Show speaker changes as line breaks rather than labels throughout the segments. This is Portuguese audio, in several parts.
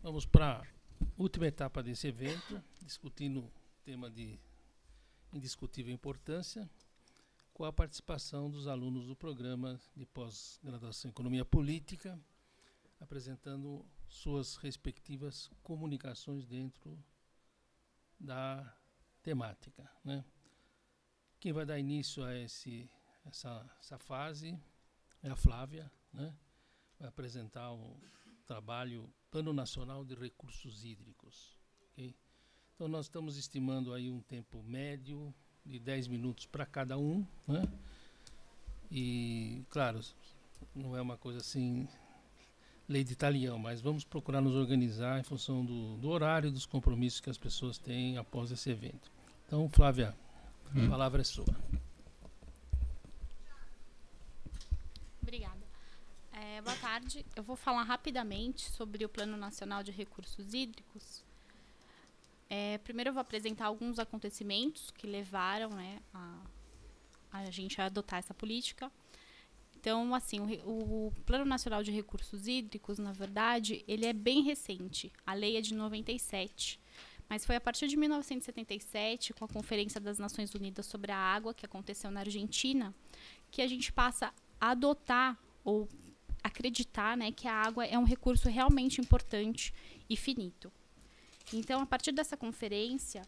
Vamos para a última etapa desse evento, discutindo o tema de indiscutível importância, com a participação dos alunos do programa de pós-graduação em Economia Política, apresentando suas respectivas comunicações dentro da temática, né? Quem vai dar início a essa fase é a Flávia, né? Vai apresentar o trabalho Plano Nacional de Recursos Hídricos. Okay? Então, nós estamos estimando aí um tempo médio de 10 minutos para cada um, né? E, claro, não é uma coisa assim, lei de talião, mas vamos procurar nos organizar em função do horário e dos compromissos que as pessoas têm após esse evento. Então, Flávia, a palavra é sua.
Obrigada. Boa tarde. Eu vou falar rapidamente sobre o Plano Nacional de Recursos Hídricos. Primeiro eu vou apresentar alguns acontecimentos que levaram, né, a gente a adotar essa política. Então, assim, o Plano Nacional de Recursos Hídricos, na verdade, ele é bem recente. A lei é de 97. Mas foi a partir de 1977, com a Conferência das Nações Unidas sobre a Água, que aconteceu na Argentina, que a gente passa a adotar ou acreditar, né, que a água é um recurso realmente importante e finito. Então, a partir dessa conferência,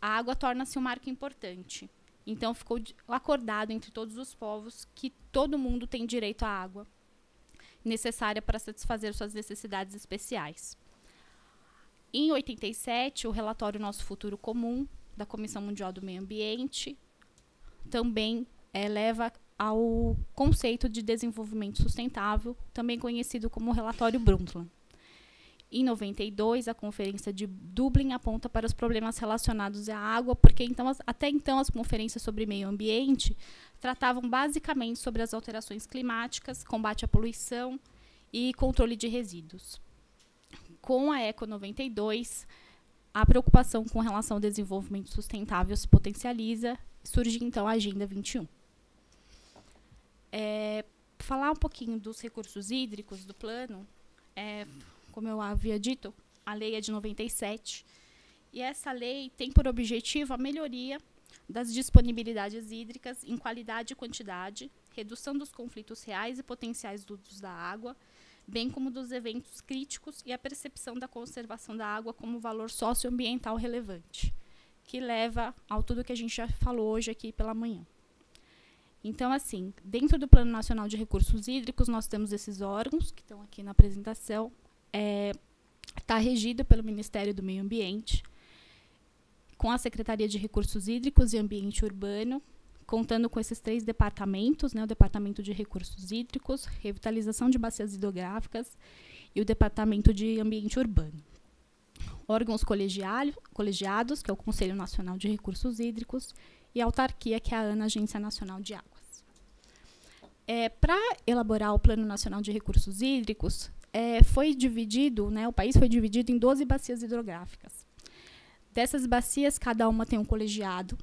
a água torna-se um marco importante. Então, ficou acordado entre todos os povos que todo mundo tem direito à água necessária para satisfazer suas necessidades especiais. Em 87, o relatório Nosso Futuro Comum, da Comissão Mundial do Meio Ambiente, também leva ao conceito de desenvolvimento sustentável, também conhecido como relatório Brundtland. Em 92, a Conferência de Dublin aponta para os problemas relacionados à água, porque até então as conferências sobre meio ambiente tratavam basicamente sobre as alterações climáticas, combate à poluição e controle de resíduos. Com a ECO 92, a preocupação com relação ao desenvolvimento sustentável se potencializa, surge então a Agenda 21. Falar um pouquinho dos recursos hídricos do plano, como eu havia dito, a lei é de 97, e essa lei tem por objetivo a melhoria das disponibilidades hídricas em qualidade e quantidade, redução dos conflitos reais e potenciais do uso da água, bem como dos eventos críticos e a percepção da conservação da água como valor socioambiental relevante, que leva ao tudo que a gente já falou hoje aqui pela manhã. Então, assim, dentro do Plano Nacional de Recursos Hídricos, nós temos esses órgãos que estão aqui na apresentação. Está regido pelo Ministério do Meio Ambiente, com a Secretaria de Recursos Hídricos e Ambiente Urbano, contando com esses 3 departamentos, né, o Departamento de Recursos Hídricos, Revitalização de Bacias Hidrográficas e o Departamento de Ambiente Urbano. Órgãos colegiados, que é o Conselho Nacional de Recursos Hídricos, e a autarquia, que é a ANA, Agência Nacional de Águas. Para elaborar o Plano Nacional de Recursos Hídricos, foi dividido, né, o país foi dividido em 12 bacias hidrográficas. Dessas bacias, cada uma tem um colegiado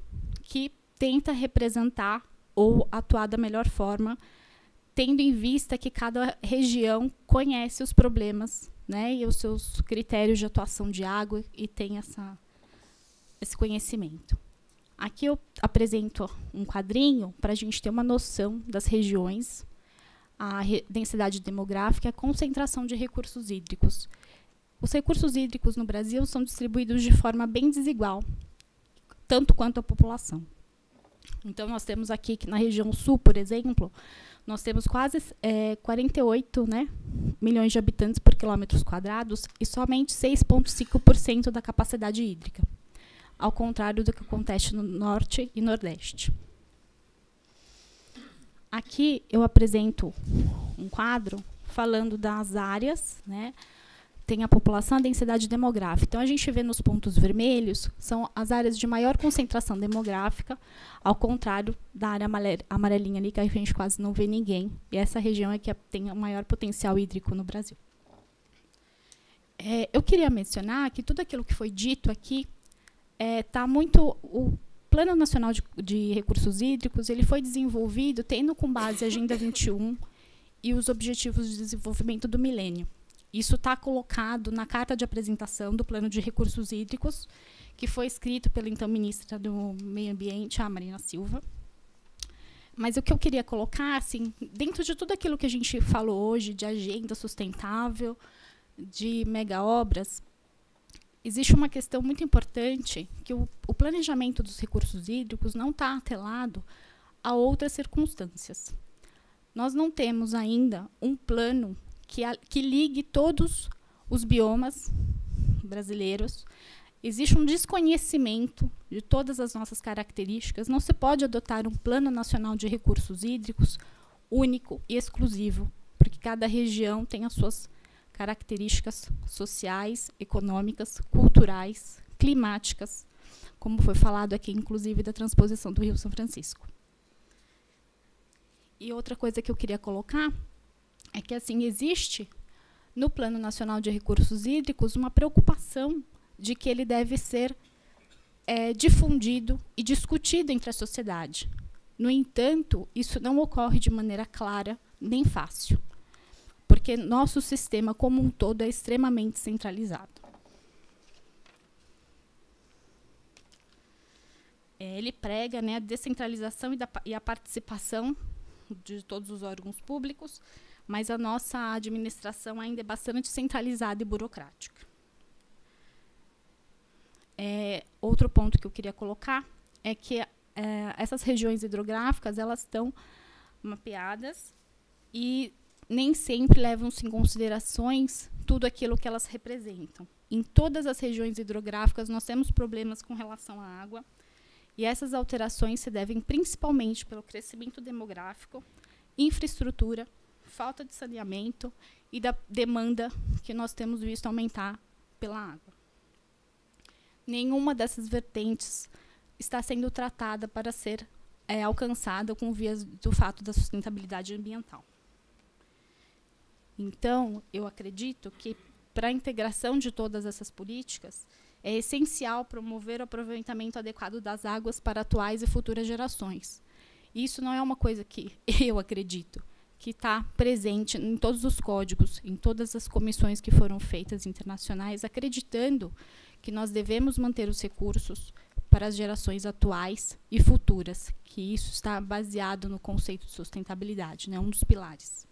que tenta representar ou atuar da melhor forma, tendo em vista que cada região conhece os problemas, né, e os seus critérios de atuação de água e tem esse conhecimento. Aqui eu apresento um quadrinho para a gente ter uma noção das regiões, a densidade demográfica e a concentração de recursos hídricos. Os recursos hídricos no Brasil são distribuídos de forma bem desigual, tanto quanto a população. Então, nós temos aqui que na região sul, por exemplo, nós temos quase 48, né, milhões de habitantes por quilômetros quadrados e somente 6,5% da capacidade hídrica, ao contrário do que acontece no norte e nordeste. Aqui eu apresento um quadro falando das áreas, né? Tem a população e a densidade demográfica. Então, a gente vê nos pontos vermelhos, são as áreas de maior concentração demográfica, ao contrário da área amarelinha ali, que a gente quase não vê ninguém. E essa região é que tem o maior potencial hídrico no Brasil. Eu queria mencionar que tudo aquilo que foi dito aqui está muito... O Plano Nacional de Recursos Hídricos ele foi desenvolvido tendo como base a Agenda 21 e os Objetivos de Desenvolvimento do Milênio. Isso está colocado na carta de apresentação do Plano de Recursos Hídricos, que foi escrito pela então ministra do Meio Ambiente, a Marina Silva. Mas o que eu queria colocar, assim, dentro de tudo aquilo que a gente falou hoje, de agenda sustentável, de mega obras, existe uma questão muito importante, que o planejamento dos recursos hídricos não está atrelado a outras circunstâncias. Nós não temos ainda um plano que ligue todos os biomas brasileiros. Existe um desconhecimento de todas as nossas características. Não se pode adotar um plano nacional de recursos hídricos único e exclusivo, porque cada região tem as suas características sociais, econômicas, culturais, climáticas, como foi falado aqui, inclusive, da transposição do Rio São Francisco. E outra coisa que eu queria colocar é que, assim, existe no Plano Nacional de Recursos Hídricos uma preocupação de que ele deve ser difundido e discutido entre a sociedade. No entanto, isso não ocorre de maneira clara nem fácil, porque nosso sistema como um todo é extremamente centralizado. Ele prega, né, a descentralização e a participação de todos os órgãos públicos, mas a nossa administração ainda é bastante centralizada e burocrática. Outro ponto que eu queria colocar é que essas regiões hidrográficas, elas estão mapeadas e nem sempre levam-se em considerações tudo aquilo que elas representam. Em todas as regiões hidrográficas, nós temos problemas com relação à água, e essas alterações se devem principalmente pelo crescimento demográfico, infraestrutura, falta de saneamento e da demanda que nós temos visto aumentar pela água. Nenhuma dessas vertentes está sendo tratada para ser alcançada com vias do fato da sustentabilidade ambiental. Então, eu acredito que, para a integração de todas essas políticas, é essencial promover o aproveitamento adequado das águas para atuais e futuras gerações. Isso não é uma coisa que eu acredito, que está presente em todos os códigos, em todas as comissões que foram feitas internacionais, acreditando que nós devemos manter os recursos para as gerações atuais e futuras, que isso está baseado no conceito de sustentabilidade, né, um dos pilares.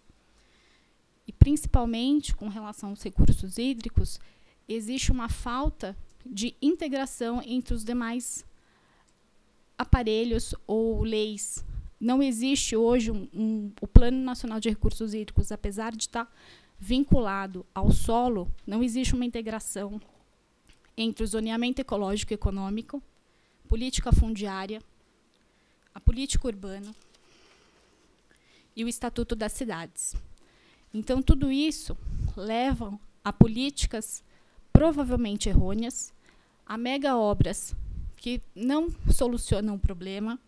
E, principalmente, com relação aos recursos hídricos, existe uma falta de integração entre os demais aparelhos ou leis. Não existe hoje o Plano Nacional de Recursos Hídricos, apesar de estar vinculado ao solo, não existe uma integração entre o zoneamento ecológico e econômico, política fundiária, a política urbana e o Estatuto das Cidades. Então, tudo isso leva a políticas provavelmente errôneas, a mega obras que não solucionam o problema,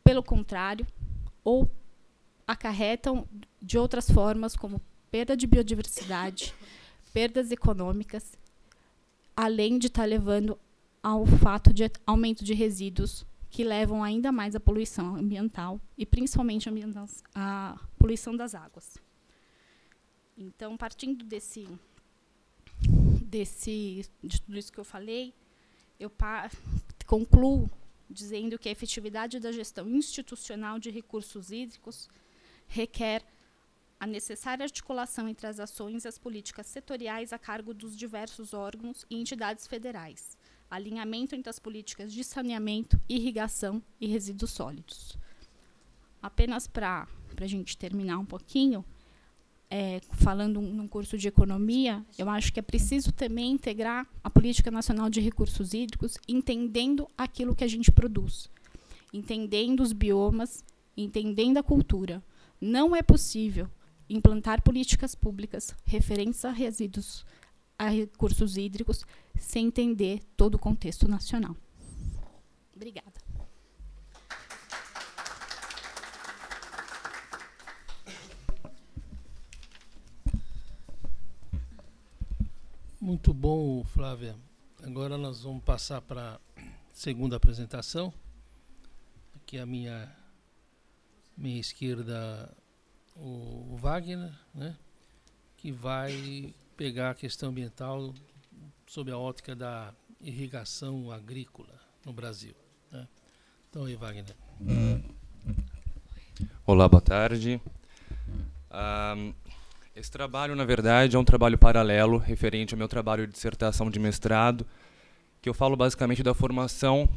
pelo contrário, ou acarretam de outras formas, como perda de biodiversidade, perdas econômicas, além de estar levando ao fato de aumento de resíduos que levam ainda mais à poluição ambiental e principalmente a poluição das águas. Então, partindo de tudo isso que eu falei, eu concluo dizendo que a efetividade da gestão institucional de recursos hídricos requer a necessária articulação entre as ações e as políticas setoriais a cargo dos diversos órgãos e entidades federais, alinhamento entre as políticas de saneamento, irrigação e resíduos sólidos. Apenas para a gente terminar um pouquinho, falando num curso de economia, eu acho que é preciso também integrar a Política Nacional de Recursos Hídricos, entendendo aquilo que a gente produz, entendendo os biomas, entendendo a cultura. Não é possível implantar políticas públicas referentes a resíduos, a recursos hídricos, sem entender todo o contexto nacional. Obrigada.
Muito bom, Flávia. Agora nós vamos passar para a segunda apresentação. Aqui à minha esquerda, o Wagner, né, que vai pegar a questão ambiental sob a ótica da irrigação agrícola no Brasil, né? Então, aí, Wagner.
Olá, boa tarde. Esse trabalho, na verdade, é um trabalho paralelo referente ao meu trabalho de dissertação de mestrado, que eu falo basicamente da formação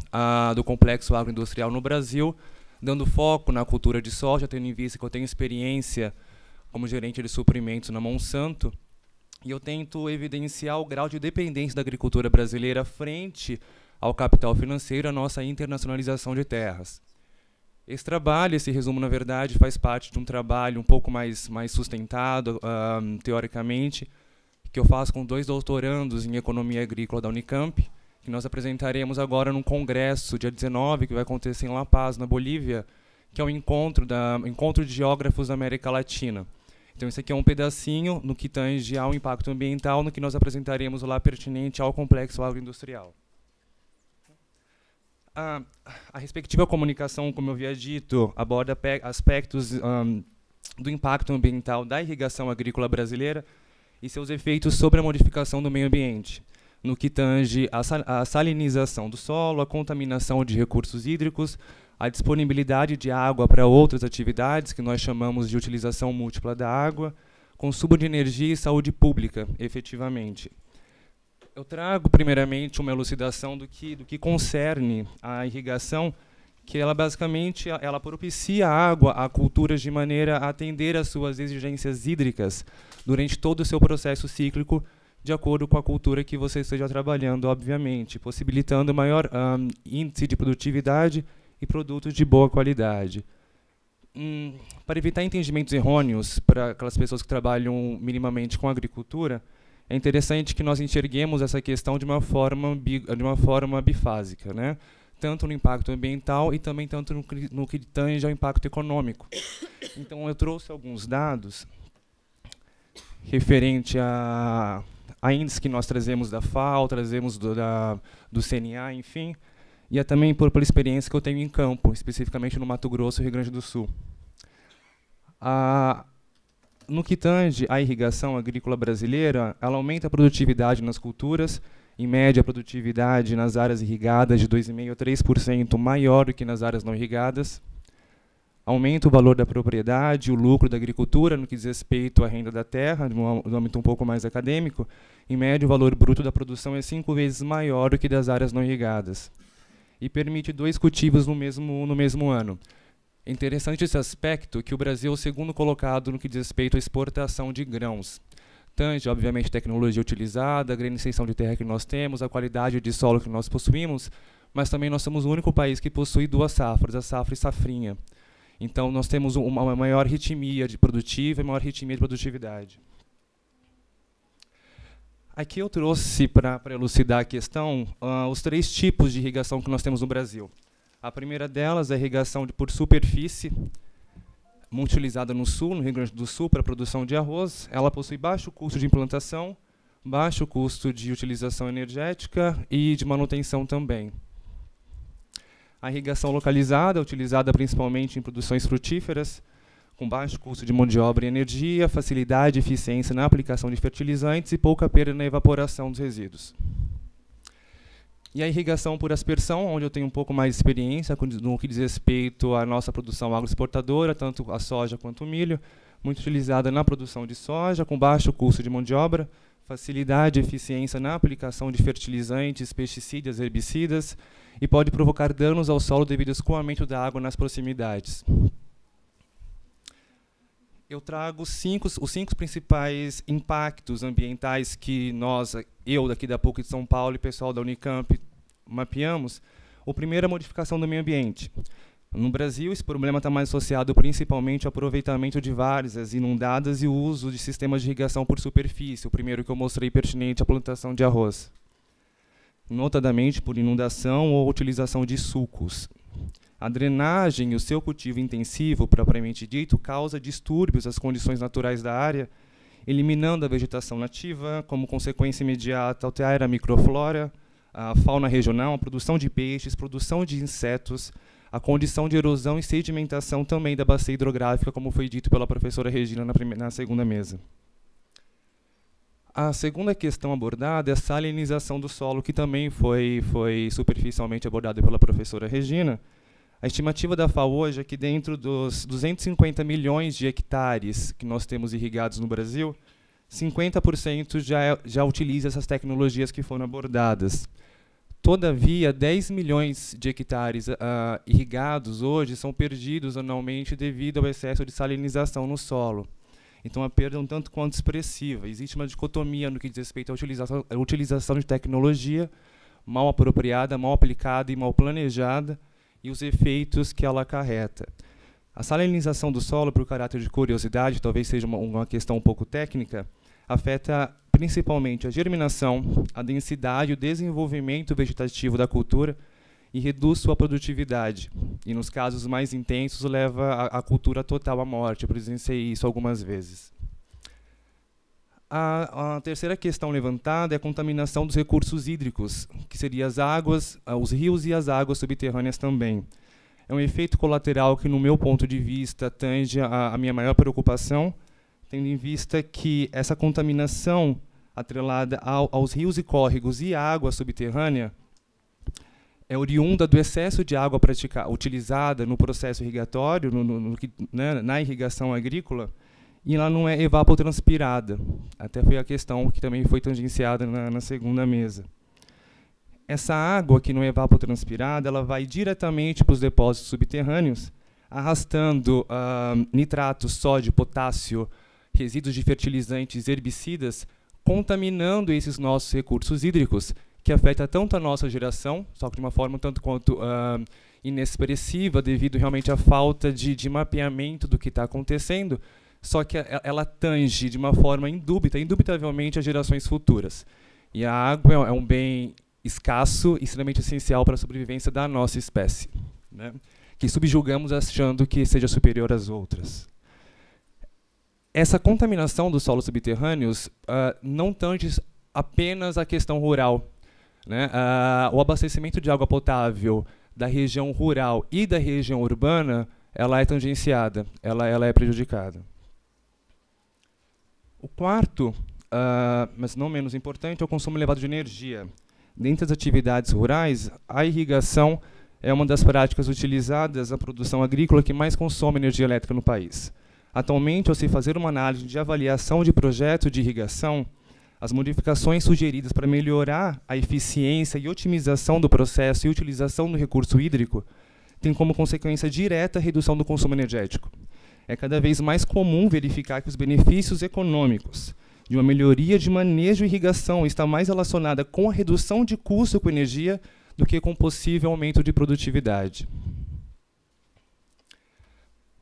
do complexo agroindustrial no Brasil, dando foco na cultura de soja, tendo em vista que eu tenho experiência como gerente de suprimentos na Monsanto, e eu tento evidenciar o grau de dependência da agricultura brasileira frente ao capital financeiro, a nossa internacionalização de terras. Esse trabalho, esse resumo, na verdade, faz parte de um trabalho um pouco mais sustentado, teoricamente, que eu faço com 2 doutorandos em Economia Agrícola da Unicamp, que nós apresentaremos agora num congresso, dia 19, que vai acontecer em La Paz, na Bolívia, que é o encontro de geógrafos da América Latina. Então, esse aqui é um pedacinho no que tange ao impacto ambiental, no que nós apresentaremos lá pertinente ao complexo agroindustrial. A respectiva comunicação, como eu havia dito, aborda aspectos do impacto ambiental da irrigação agrícola brasileira e seus efeitos sobre a modificação do meio ambiente, no que tange a salinização do solo, a contaminação de recursos hídricos, a disponibilidade de água para outras atividades, que nós chamamos de utilização múltipla da água, consumo de energia e saúde pública, efetivamente. Eu trago, primeiramente, uma elucidação do que concerne a irrigação, que ela basicamente ela propicia a água a culturas de maneira a atender às suas exigências hídricas durante todo o seu processo cíclico, de acordo com a cultura que você esteja trabalhando, obviamente, possibilitando maior índice de produtividade e produtos de boa qualidade. Para evitar entendimentos errôneos para aquelas pessoas que trabalham minimamente com agricultura, é interessante que nós enxerguemos essa questão de uma forma bifásica, né? Tanto no impacto ambiental e também tanto no que tange ao impacto econômico. Então, eu trouxe alguns dados referente a índices que nós trazemos da FAO, trazemos do CNA, enfim, e também pela experiência que eu tenho em campo, especificamente no Mato Grosso e Rio Grande do Sul. No que tange à irrigação agrícola brasileira, ela aumenta a produtividade nas culturas, em média a produtividade nas áreas irrigadas de 2,5% a 3% maior do que nas áreas não irrigadas, aumenta o valor da propriedade, o lucro da agricultura no que diz respeito à renda da terra, no âmbito um pouco mais acadêmico, em média o valor bruto da produção é 5 vezes maior do que das áreas não irrigadas, e permite 2 cultivos no mesmo ano. É interessante esse aspecto, que o Brasil é o segundo colocado no que diz respeito à exportação de grãos. Tange, obviamente, a tecnologia utilizada, a grande extensão de terra que nós temos, a qualidade de solo que nós possuímos, mas também nós somos o único país que possui 2 safras, a safra e safrinha. Então, nós temos uma maior ritmia produtiva e maior ritmia de produtividade. Aqui eu trouxe, para elucidar a questão, os 3 tipos de irrigação que nós temos no Brasil. A primeira delas é a irrigação por superfície, muito utilizada no Sul, no Rio Grande do Sul, para a produção de arroz. Ela possui baixo custo de implantação, baixo custo de utilização energética e de manutenção também. A irrigação localizada, utilizada principalmente em produções frutíferas, com baixo custo de mão de obra e energia, facilidade e eficiência na aplicação de fertilizantes e pouca perda na evaporação dos resíduos. E a irrigação por aspersão, onde eu tenho um pouco mais de experiência no que diz respeito à nossa produção agroexportadora, tanto a soja quanto o milho, muito utilizada na produção de soja, com baixo custo de mão de obra, facilidade e eficiência na aplicação de fertilizantes, pesticidas, herbicidas, e pode provocar danos ao solo devido ao escoamento da água nas proximidades. Eu trago os 5 principais impactos ambientais que eu daqui da PUC de São Paulo e o pessoal da Unicamp mapeamos. O primeiro é a modificação do meio ambiente. No Brasil, esse problema está mais associado principalmente ao aproveitamento de várzeas inundadas e o uso de sistemas de irrigação por superfície, o primeiro que eu mostrei pertinente à plantação de arroz, notadamente por inundação ou utilização de sulcos. A drenagem e o seu cultivo intensivo, propriamente dito, causa distúrbios às condições naturais da área, eliminando a vegetação nativa, como consequência imediata alterar a microflora, a fauna regional, a produção de peixes, produção de insetos, a condição de erosão e sedimentação também da bacia hidrográfica, como foi dito pela professora Regina na segunda mesa. A segunda questão abordada é a salinização do solo, que também foi superficialmente abordada pela professora Regina. A estimativa da FAO hoje é que dentro dos 250 milhões de hectares que nós temos irrigados no Brasil, 50% já utiliza essas tecnologias que foram abordadas. Todavia, 10 milhões de hectares irrigados hoje são perdidos anualmente devido ao excesso de salinização no solo. Então, a perda é um tanto quanto expressiva. Existe uma dicotomia no que diz respeito à utilização de tecnologia mal apropriada, mal aplicada e mal planejada, e os efeitos que ela acarreta. A salinização do solo, por caráter de curiosidade, talvez seja uma questão um pouco técnica, afeta principalmente a germinação, a densidade e o desenvolvimento vegetativo da cultura e reduz sua produtividade. E, nos casos mais intensos, leva a cultura total à morte. Eu presenciei isso algumas vezes. A terceira questão levantada é a contaminação dos recursos hídricos, que seria as águas, os rios e as águas subterrâneas também. É um efeito colateral que, no meu ponto de vista, tange a minha maior preocupação, tendo em vista que essa contaminação atrelada aos rios e córregos e à água subterrânea é oriunda do excesso de água utilizada no processo irrigatório, na irrigação agrícola, e ela não é evapotranspirada. Até foi a questão que também foi tangenciada na segunda mesa. Essa água que não é evapotranspirada, ela vai diretamente para os depósitos subterrâneos, arrastando nitrato, sódio, potássio, resíduos de fertilizantes, herbicidas, contaminando esses nossos recursos hídricos, que afeta tanto a nossa geração, só que de uma forma tanto quanto inexpressiva, devido realmente à falta de mapeamento do que está acontecendo, só que ela tange de uma forma indubitavelmente as gerações futuras. E a água é um bem escasso e extremamente essencial para a sobrevivência da nossa espécie, né? Que subjugamos achando que seja superior às outras. Essa contaminação dos solos subterrâneos não tange apenas a questão rural, né? O abastecimento de água potável da região rural e da região urbana, ela é tangenciada, ela é prejudicada. O quarto, mas não menos importante, é o consumo elevado de energia. Dentre as atividades rurais, a irrigação é uma das práticas utilizadas na produção agrícola que mais consome energia elétrica no país. Atualmente, ao se fazer uma análise de avaliação de projeto de irrigação, as modificações sugeridas para melhorar a eficiência e otimização do processo e utilização do recurso hídrico têm como consequência direta a redução do consumo energético. É cada vez mais comum verificar que os benefícios econômicos de uma melhoria de manejo e irrigação está mais relacionada com a redução de custo com energia do que com possível aumento de produtividade.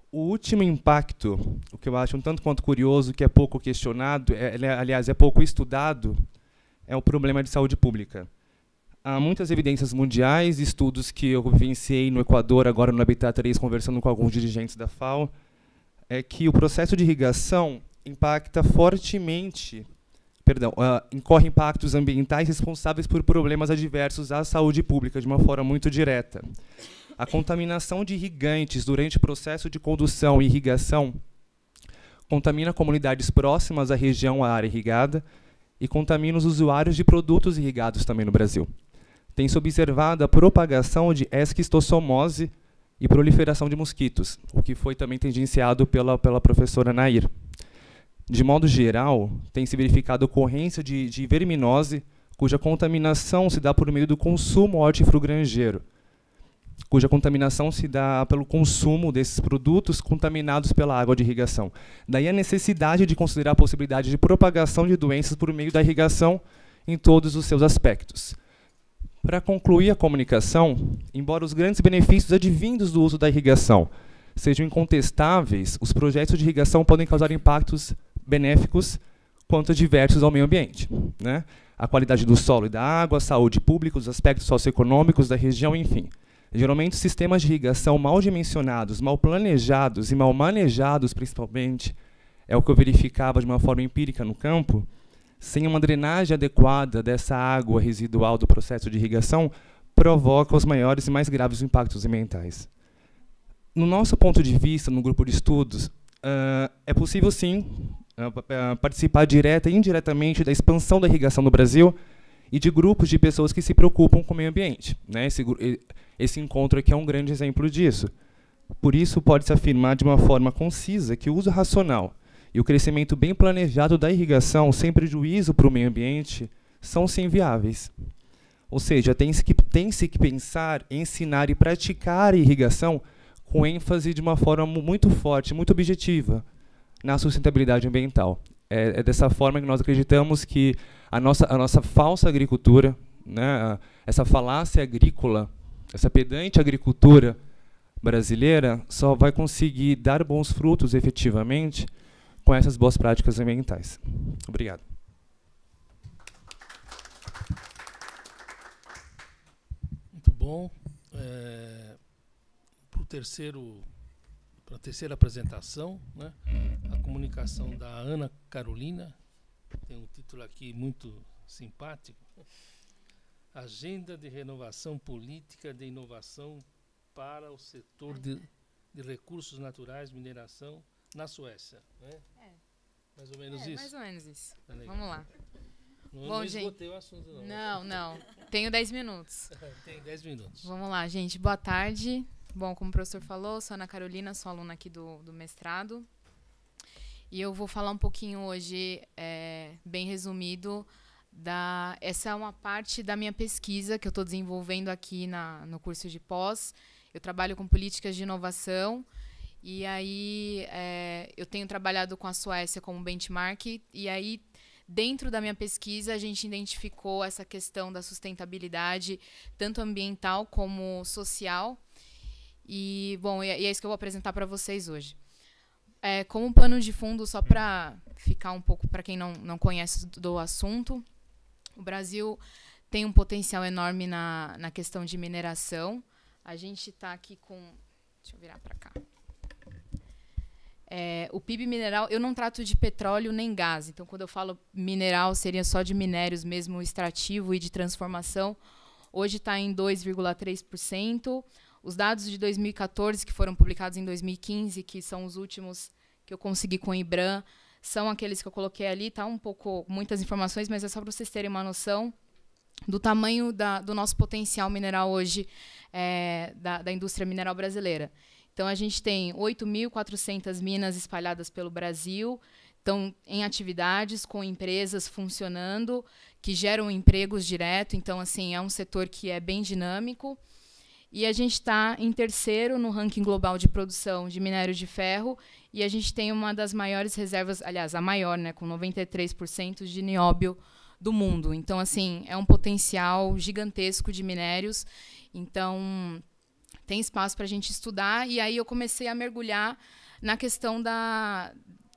O último impacto, o que eu acho um tanto quanto curioso, que é pouco questionado, aliás, é pouco estudado, é o problema de saúde pública. Há muitas evidências mundiais, estudos que eu vivenciei no Equador, agora no Habitat 3, conversando com alguns dirigentes da FAO, é que o processo de irrigação impacta fortemente, incorre impactos ambientais responsáveis por problemas adversos à saúde pública, de uma forma muito direta. A contaminação de irrigantes durante o processo de condução e irrigação contamina comunidades próximas à região, à área irrigada, e contamina os usuários de produtos irrigados também no Brasil. Tem-se observado a propagação de esquistossomose e proliferação de mosquitos, o que foi também tangenciado pela professora Nair. De modo geral, tem-se verificado a ocorrência de verminose, cuja contaminação se dá por meio do consumo hortifrutigranjeiro, cuja contaminação se dá pelo consumo desses produtos contaminados pela água de irrigação. Daí a necessidade de considerar a possibilidade de propagação de doenças por meio da irrigação em todos os seus aspectos. Para concluir a comunicação, embora os grandes benefícios advindos do uso da irrigação sejam incontestáveis, os projetos de irrigação podem causar impactos benéficos quanto adversos ao meio ambiente, né? A qualidade do solo e da água, a saúde pública, os aspectos socioeconômicos da região, enfim. Geralmente, sistemas de irrigação mal dimensionados, mal planejados e mal manejados, principalmente, é o que eu verificava de uma forma empírica no campo, sem uma drenagem adequada dessa água residual do processo de irrigação, provoca os maiores e mais graves impactos ambientais. No nosso ponto de vista, no grupo de estudos, é possível, sim, participar direta e indiretamente da expansão da irrigação no Brasil e de grupos de pessoas que se preocupam com o meio ambiente, né? Esse encontro aqui é um grande exemplo disso. Por isso, pode-se afirmar de uma forma concisa que o uso racional e o crescimento bem planejado da irrigação, sem prejuízo para o meio ambiente, são sim viáveis. Ou seja, tem-se que pensar, ensinar e praticar a irrigação com ênfase de uma forma muito forte, muito objetiva, na sustentabilidade ambiental. É dessa forma que nós acreditamos que a nossa falsa agricultura, né, essa falácia agrícola, essa pedante agricultura brasileira, só vai conseguir dar bons frutos efetivamente com essas boas práticas ambientais. Obrigado.
Muito bom. Para a terceira apresentação, né, a comunicação da Ana Carolina, tem um título aqui muito simpático: Agenda de Renovação Política de Inovação para o Setor de Recursos Naturais, Mineração, na Suécia. Né? Mais ou menos isso?
Mais ou menos isso.
Tá legal.
Vamos lá.
Não esgotei o assunto, não.
Não. Tenho 10 minutos.
Tem 10 minutos.
Vamos lá, gente. Boa tarde. Bom, como o professor falou, sou Ana Carolina, sou aluna aqui do mestrado. E eu vou falar um pouquinho hoje, bem resumido, essa é uma parte da minha pesquisa que eu estou desenvolvendo aqui no curso de pós. Eu trabalho com políticas de inovação e aí eu tenho trabalhado com a Suécia como benchmark e aí dentro da minha pesquisa a gente identificou essa questão da sustentabilidade, tanto ambiental como social. E, bom, e é isso que eu vou apresentar para vocês hoje. Como um pano de fundo, só para ficar um pouco, para quem não conhece do assunto, o Brasil tem um potencial enorme na questão de mineração. A gente está aqui com... Deixa eu virar para cá. O PIB mineral, eu não trato de petróleo nem gás. Então, quando eu falo mineral, seria só de minérios mesmo, extrativo e de transformação. Hoje está em 2,3%. Os dados de 2014, que foram publicados em 2015, que são os últimos que eu consegui com o IBRAM, são aqueles que eu coloquei ali. Tá muitas informações, mas é só para vocês terem uma noção do tamanho do nosso potencial mineral hoje, da indústria mineral brasileira. Então, a gente tem 8.400 minas espalhadas pelo Brasil, estão em atividades com empresas funcionando, que geram empregos direto. Então, assim, é um setor que é bem dinâmico. E a gente está em terceiro no ranking global de produção de minério de ferro e a gente tem uma das maiores reservas, aliás, a maior, né, com 93% de nióbio do mundo. Então, assim, é um potencial gigantesco de minérios. Então, tem espaço para a gente estudar. E aí eu comecei a mergulhar na questão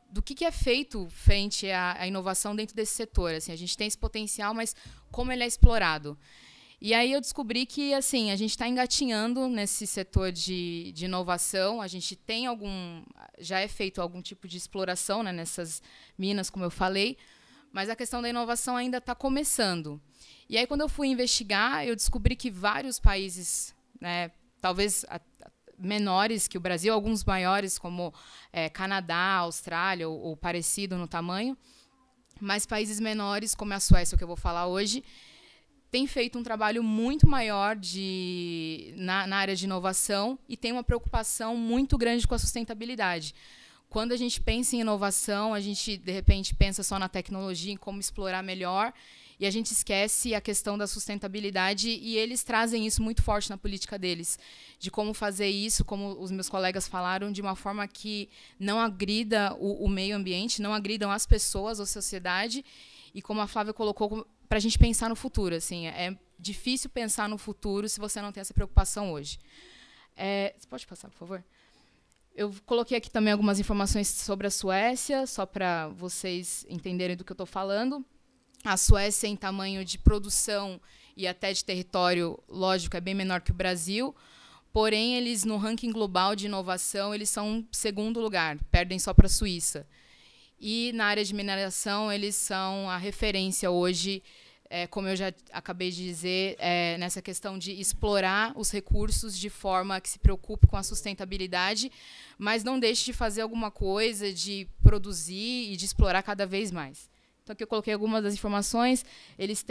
do que é feito frente à inovação dentro desse setor. Assim, a gente tem esse potencial, mas como ele é explorado? E aí eu descobri que assim, a gente está engatinhando nesse setor de inovação, a gente tem já é feito algum tipo de exploração, né, nessas minas, como eu falei, mas a questão da inovação ainda está começando. E aí, quando eu fui investigar, eu descobri que vários países, né, talvez menores que o Brasil, alguns maiores, como Canadá, Austrália, ou parecido no tamanho, mas países menores, como a Suécia, que eu vou falar hoje, tem feito um trabalho muito maior na área de inovação e tem uma preocupação muito grande com a sustentabilidade. Quando a gente pensa em inovação, a gente, de repente, pensa só na tecnologia, em como explorar melhor, e a gente esquece a questão da sustentabilidade, e eles trazem isso muito forte na política deles, de como fazer isso, como os meus colegas falaram, de uma forma que não agrida o meio ambiente, não agridam as pessoas, a sociedade, e como a Flávia colocou, para a gente pensar no futuro. Assim, é difícil pensar no futuro se você não tem essa preocupação hoje. Você pode passar, por favor? Eu coloquei aqui também algumas informações sobre a Suécia, só para vocês entenderem do que eu estou falando. A Suécia, em tamanho de produção e até de território, lógico, é bem menor que o Brasil, porém, eles, no ranking global de inovação, eles são segundo lugar, perdem só para a Suíça. E, na área de mineração, eles são a referência hoje como eu já acabei de dizer, nessa questão de explorar os recursos de forma que se preocupe com a sustentabilidade, mas não deixe de fazer alguma coisa, de produzir e de explorar cada vez mais. Então, aqui eu coloquei algumas das informações. Eles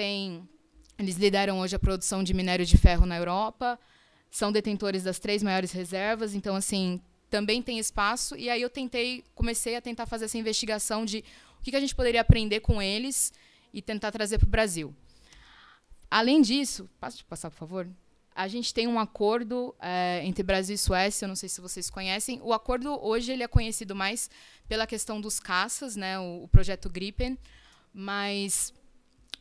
lideram hoje a produção de minério de ferro na Europa, são detentores das 3 maiores reservas, então, assim, também tem espaço. E aí eu comecei a tentar fazer essa investigação de o que a gente poderia aprender com eles e tentar trazer para o Brasil. Além disso, posso passar, por favor? A gente tem um acordo entre Brasil e Suécia, eu não sei se vocês conhecem. O acordo hoje ele é conhecido mais pela questão dos caças, né, o projeto Gripen, mas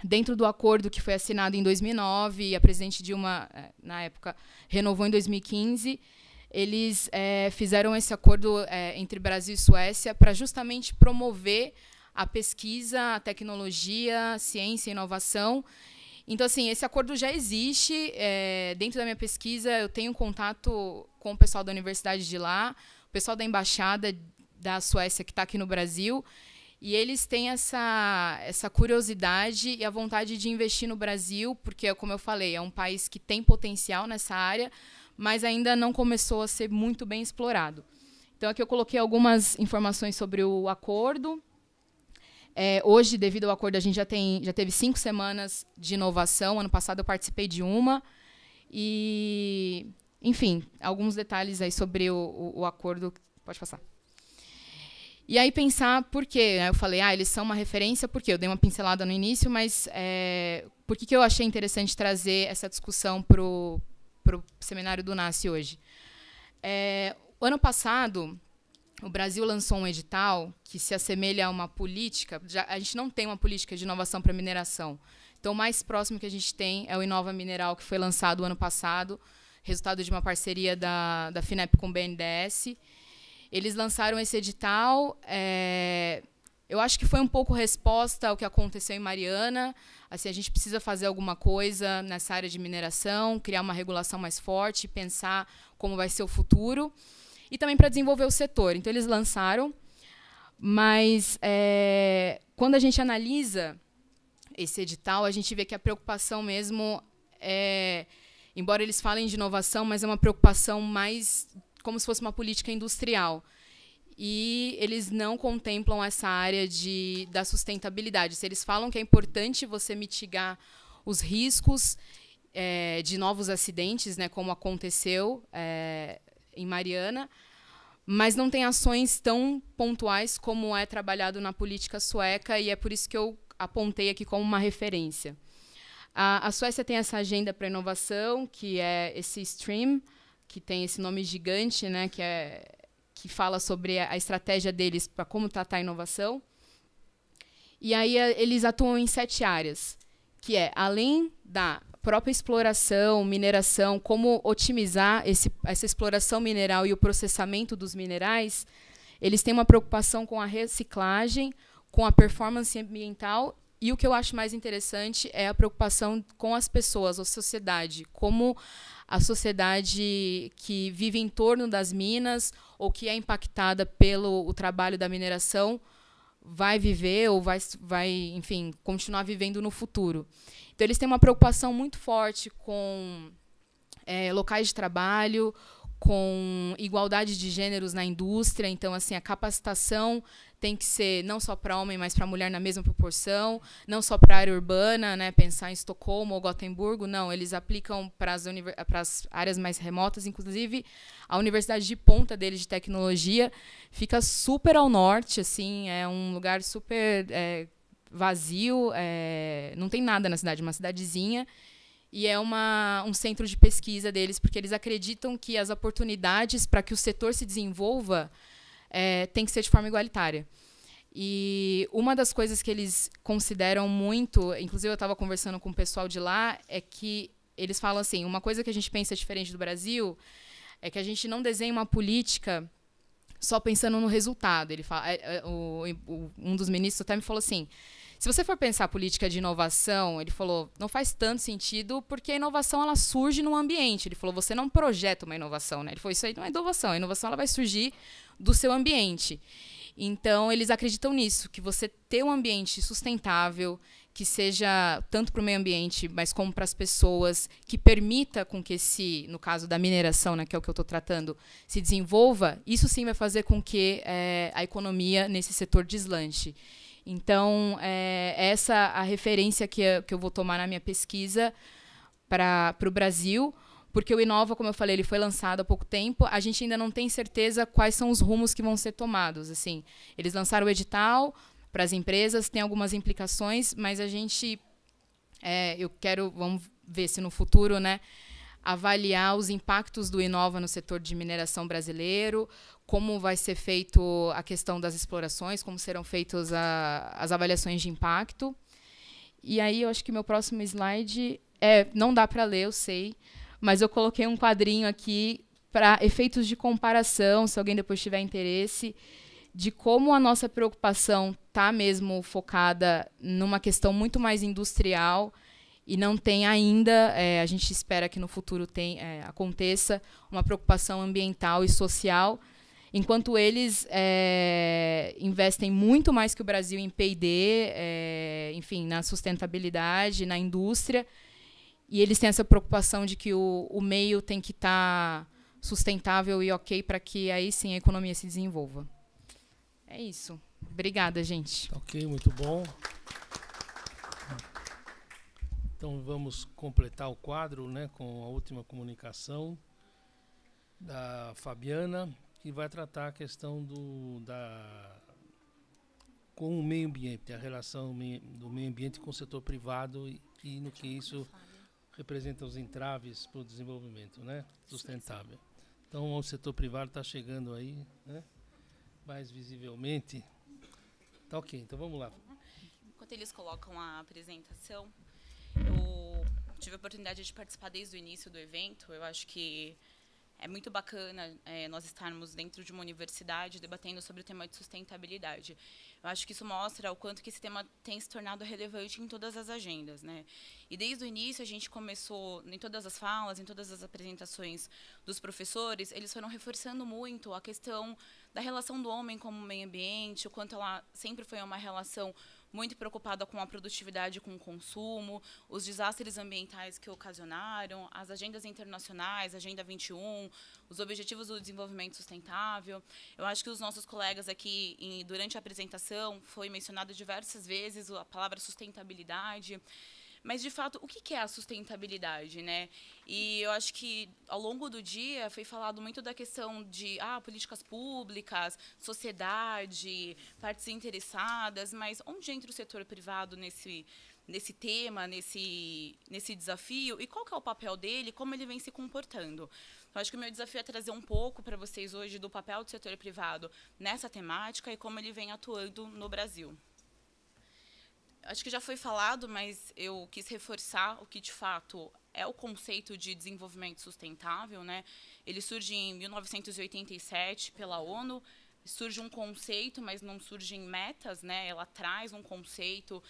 dentro do acordo que foi assinado em 2009, e a presidente Dilma, na época, renovou em 2015, eles fizeram esse acordo entre Brasil e Suécia para justamente promover a pesquisa, a tecnologia, a ciência e inovação. Então, assim, esse acordo já existe. Dentro da minha pesquisa, eu tenho contato com o pessoal da universidade de lá, o pessoal da embaixada da Suécia que está aqui no Brasil, e eles têm essa curiosidade e a vontade de investir no Brasil, porque, como eu falei, é um país que tem potencial nessa área, mas ainda não começou a ser muito bem explorado. Então, aqui eu coloquei algumas informações sobre o acordo. Hoje, devido ao acordo, a gente já teve 5 semanas de inovação. Ano passado eu participei de uma. E, enfim, alguns detalhes aí sobre o acordo. Pode passar. E aí pensar por quê, né? Eu falei, eles são uma referência, por quê? Eu dei uma pincelada no início, mas por que eu achei interessante trazer essa discussão para o seminário do NASCE hoje? Ano passado, o Brasil lançou um edital que se assemelha a uma política. A gente não tem uma política de inovação para mineração. Então, o mais próximo que a gente tem é o Inova Mineral, que foi lançado ano passado, resultado de uma parceria da FINEP com o BNDES. Eles lançaram esse edital. Eu acho que foi um pouco resposta ao que aconteceu em Mariana. Assim, a gente precisa fazer alguma coisa nessa área de mineração, criar uma regulação mais forte, pensar como vai ser o futuro. E também para desenvolver o setor. Então, eles lançaram, mas quando a gente analisa esse edital, a gente vê que a preocupação mesmo embora eles falem de inovação, mas é uma preocupação mais como se fosse uma política industrial. E eles não contemplam essa área da sustentabilidade. Se eles falam que é importante você mitigar os riscos de novos acidentes, né, como aconteceu em Mariana, mas não tem ações tão pontuais como é trabalhado na política sueca, e é por isso que eu apontei aqui como uma referência. A Suécia tem essa agenda para inovação, que é esse STREAM, que tem esse nome gigante, né, que fala sobre a estratégia deles para como tratar a inovação. E aí eles atuam em 7 áreas, que além da própria exploração, mineração, como otimizar essa exploração mineral e o processamento dos minerais, eles têm uma preocupação com a reciclagem, com a performance ambiental, e o que eu acho mais interessante é a preocupação com as pessoas, a sociedade, como a sociedade que vive em torno das minas ou que é impactada pelo trabalho da mineração vai viver ou vai, enfim, continuar vivendo no futuro. Então, eles têm uma preocupação muito forte com locais de trabalho, com igualdade de gêneros na indústria. Então, assim, a capacitação tem que ser não só para homem, mas para mulher na mesma proporção, não só para a área urbana, né, pensar em Estocolmo ou Gotemburgo, não, eles aplicam para as áreas mais remotas. Inclusive, a Universidade de Ponta deles de tecnologia fica super ao norte, assim, é um lugar super vazio, não tem nada na cidade, uma cidadezinha, e é um centro de pesquisa deles, porque eles acreditam que as oportunidades para que o setor se desenvolva tem que ser de forma igualitária. E uma das coisas que eles consideram muito, inclusive eu estava conversando com o pessoal de lá, é que eles falam assim, uma coisa que a gente pensa diferente do Brasil é que a gente não desenha uma política só pensando no resultado. Ele fala, um dos ministros até me falou assim, se você for pensar a política de inovação, ele falou, não faz tanto sentido porque a inovação ela surge no ambiente. Ele falou, você não projeta uma inovação, né? Ele falou, isso aí não é inovação, a inovação ela vai surgir do seu ambiente. Então, eles acreditam nisso, que você ter um ambiente sustentável, que seja tanto para o meio ambiente, mas como para as pessoas, que permita com que no caso da mineração, né, que é o que eu estou tratando, se desenvolva, isso sim vai fazer com que a economia nesse setor deslanche. Então, essa a referência que eu vou tomar na minha pesquisa para o Brasil, porque o Inova, como eu falei, ele foi lançado há pouco tempo, a gente ainda não tem certeza quais são os rumos que vão ser tomados. Assim, eles lançaram o edital para as empresas, tem algumas implicações, mas a gente, vamos ver se no futuro, né, avaliar os impactos do Inova no setor de mineração brasileiro, como vai ser feito a questão das explorações, como serão feitas as avaliações de impacto. E aí, eu acho que meu próximo slide não dá para ler, eu sei, mas eu coloquei um quadrinho aqui para efeitos de comparação, se alguém depois tiver interesse, de como a nossa preocupação está mesmo focada numa questão muito mais industrial e não tem ainda, a gente espera que no futuro aconteça uma preocupação ambiental e social, enquanto eles investem muito mais que o Brasil em P&D, enfim, na sustentabilidade, na indústria, e eles têm essa preocupação de que o meio tem que estar sustentável e ok para que aí sim a economia se desenvolva. É isso. Obrigada, gente.
Ok, muito bom. Então vamos completar o quadro, né, com a última comunicação da Fabiana, que vai tratar a questão com o meio ambiente, a relação do meio ambiente com o setor privado e no que isso representa os entraves para o desenvolvimento, né, sustentável. Então o setor privado está chegando aí, né, mais visivelmente. Tá ok, então vamos lá.
Enquanto eles colocam a apresentação, eu tive a oportunidade de participar desde o início do evento. Eu acho que é muito bacana nós estarmos dentro de uma universidade debatendo sobre o tema de sustentabilidade. Eu acho que isso mostra o quanto que esse tema tem se tornado relevante em todas as agendas, né? E desde o início a gente começou, em todas as falas, em todas as apresentações dos professores, eles foram reforçando muito a questão da relação do homem com o meio ambiente, o quanto ela sempre foi uma relação muito preocupada com a produtividade e com o consumo, os desastres ambientais que ocasionaram, as agendas internacionais, a Agenda 21, os Objetivos do Desenvolvimento Sustentável. Eu acho que os nossos colegas aqui, durante a apresentação, foi mencionado diversas vezes a palavra sustentabilidade. Mas, de fato, o que é a sustentabilidade, né? E eu acho que, ao longo do dia, foi falado muito da questão de políticas públicas, sociedade, partes interessadas, mas onde entra o setor privado nesse tema, nesse desafio, e qual que é o papel dele, como ele vem se comportando? Eu acho que o meu desafio é trazer um pouco para vocês hoje do papel do setor privado nessa temática e como ele vem atuando no Brasil. Acho que já foi falado, mas eu quis reforçar o que, de fato, é o conceito de desenvolvimento sustentável, né? Ele surge em 1987 pela ONU, surge um conceito, mas não surgem metas, né? Ela traz um conceito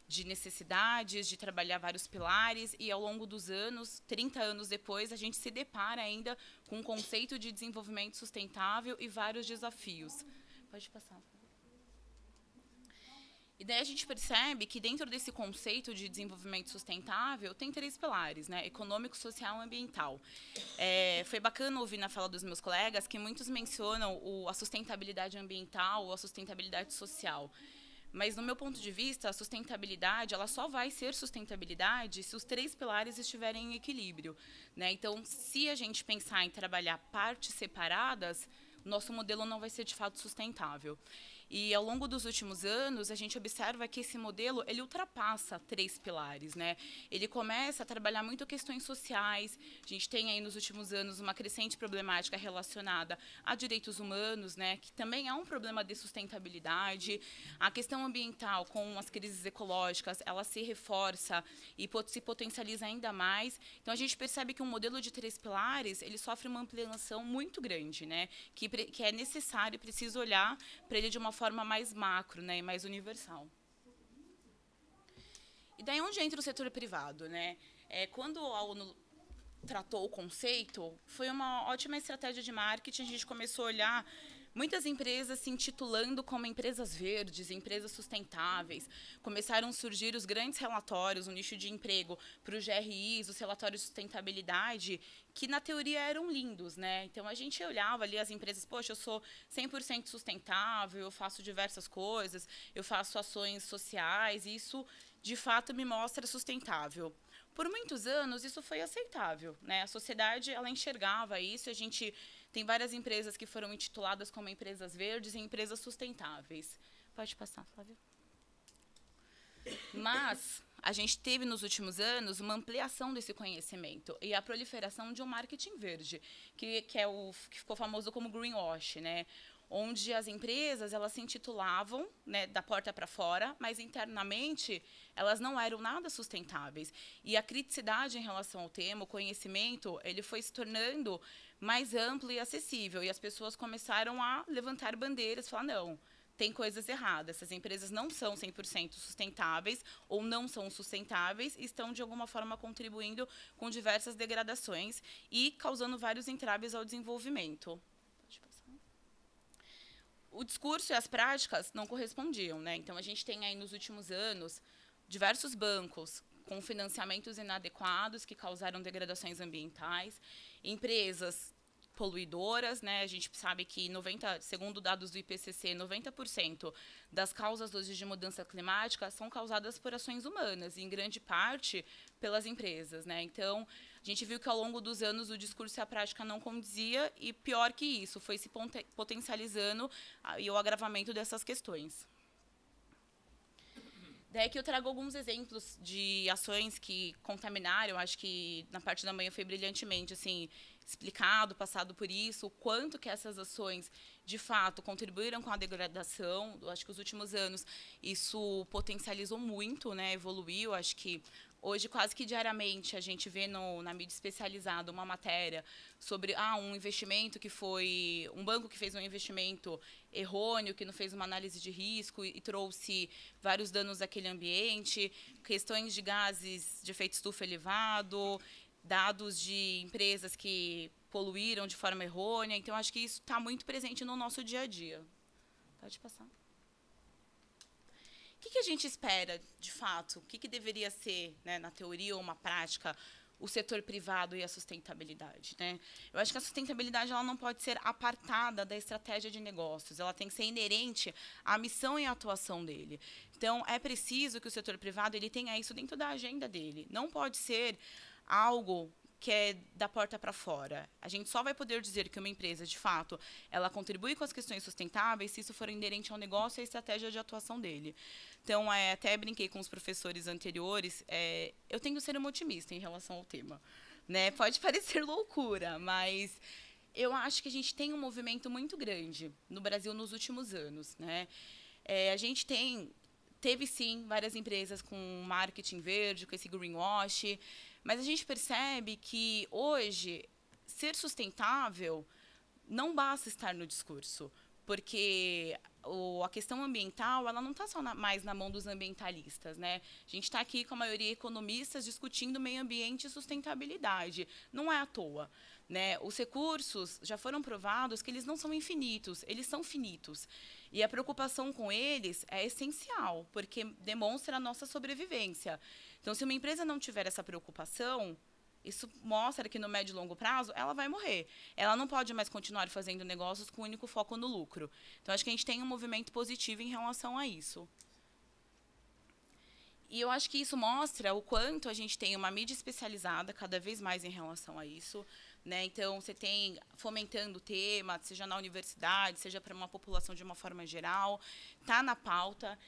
de necessidades, de trabalhar vários pilares, e ao longo dos anos, 30 anos depois, a gente se depara ainda com um conceito de desenvolvimento sustentável e vários desafios. Pode passar. E daí a gente percebe que dentro desse conceito de desenvolvimento sustentável tem 3 pilares, né? Econômico, social e ambiental. Foi bacana ouvir na fala dos meus colegas que muitos mencionam a sustentabilidade ambiental ou a sustentabilidade social. Mas, no meu ponto de vista, a sustentabilidade ela só vai ser sustentabilidade se os 3 pilares estiverem em equilíbrio, né? Então, se a gente pensar em trabalhar partes separadas, nosso modelo não vai ser, de fato, sustentável. E, ao longo dos últimos anos, a gente observa que esse modelo ele ultrapassa 3 pilares, né? Ele começa a trabalhar muito questões sociais. A gente tem aí, nos últimos anos, uma crescente problemática relacionada a direitos humanos, né? Que também é um problema de sustentabilidade. A questão ambiental, com as crises ecológicas, ela se reforça e se potencializa ainda mais. Então, a gente percebe que um modelo de 3 pilares ele sofre uma ampliação muito grande, né? Que é necessário e preciso olhar para ele de uma forma mais macro, né, e mais universal. E daí onde entra o setor privado, né? Quando a ONU tratou o conceito, foi uma ótima estratégia de marketing. A gente começou a olhar muitas empresas se intitulando como empresas verdes, empresas sustentáveis. Começaram a surgir os grandes relatórios, o nicho de emprego para os GRIs, os relatórios de sustentabilidade, que na teoria eram lindos, né? Então a gente olhava ali as empresas, poxa, eu sou 100% sustentável, eu faço diversas coisas, eu faço ações sociais, e isso de fato me mostra sustentável. Por muitos anos isso foi aceitável, né? A sociedade ela enxergava isso, a gente tem várias empresas que foram intituladas como empresas verdes e empresas sustentáveis. Pode passar, Flávia. Mas a gente teve nos últimos anos uma ampliação desse conhecimento e a proliferação de um marketing verde, que ficou famoso como greenwash, né? Onde as empresas elas se intitulavam, né, da porta para fora, mas internamente elas não eram nada sustentáveis. E a criticidade em relação ao tema, o conhecimento, ele foi se tornando mais amplo e acessível. E as pessoas começaram a levantar bandeiras, falar, não, tem coisas erradas. Essas empresas não são 100% sustentáveis ou não são sustentáveis e estão, de alguma forma, contribuindo com diversas degradações e causando vários entraves ao desenvolvimento. O discurso e as práticas não correspondiam, né? Então, a gente tem aí, nos últimos anos, diversos bancos com financiamentos inadequados que causaram degradações ambientais, empresas poluidoras, né? A gente sabe que, segundo dados do IPCC, 90% das causas hoje de mudança climática são causadas por ações humanas, e, em grande parte, pelas empresas, né? Então, a gente viu que, ao longo dos anos, o discurso e a prática não condizia, e, pior que isso, foi se potencializando e o agravamento dessas questões. Daí que eu trago alguns exemplos de ações que contaminaram, acho que na parte da manhã foi brilhantemente assim, explicado, passado por isso, o quanto que essas ações, de fato, contribuíram com a degradação. Eu acho que nos últimos anos isso potencializou muito, né, evoluiu. Acho que hoje, quase que diariamente, a gente vê na mídia especializada uma matéria sobre um investimento que foi... Um banco que fez um investimento errôneo, que não fez uma análise de risco e trouxe vários danos àquele ambiente, questões de gases de efeito estufa elevado, dados de empresas que poluíram de forma errônea. Então, acho que isso está muito presente no nosso dia a dia. Pode passar. O que a gente espera, de fato? O que deveria ser, né, na teoria ou uma prática, o setor privado e a sustentabilidade, né? Eu acho que a sustentabilidade ela não pode ser apartada da estratégia de negócios. Ela tem que ser inerente à missão e à atuação dele. Então, é preciso que o setor privado ele tenha isso dentro da agenda dele. Não pode ser algo que é da porta para fora. A gente só vai poder dizer que uma empresa, de fato, ela contribui com as questões sustentáveis se isso for inerente ao negócio e à estratégia de atuação dele. Então, até brinquei com os professores anteriores, eu tento ser uma otimista em relação ao tema, né? Pode parecer loucura, mas eu acho que a gente tem um movimento muito grande no Brasil nos últimos anos, né? A gente teve, sim, várias empresas com marketing verde, com esse greenwash, mas a gente percebe que, hoje, ser sustentável não basta estar no discurso, porque a questão ambiental ela não está só mais na mão dos ambientalistas, né? A gente está aqui com a maioria economistas discutindo meio ambiente e sustentabilidade. Não é à toa, né? Os recursos já foram provados que eles não são infinitos, eles são finitos. E a preocupação com eles é essencial, porque demonstra a nossa sobrevivência. Então, se uma empresa não tiver essa preocupação, isso mostra que, no médio e longo prazo, ela vai morrer. Ela não pode mais continuar fazendo negócios com o único foco no lucro. Então, acho que a gente tem um movimento positivo em relação a isso. E eu acho que isso mostra o quanto a gente tem uma mídia especializada cada vez mais em relação a isso, né? Então, você tem fomentando o tema, seja na universidade, seja para uma população de uma forma geral, está na pauta.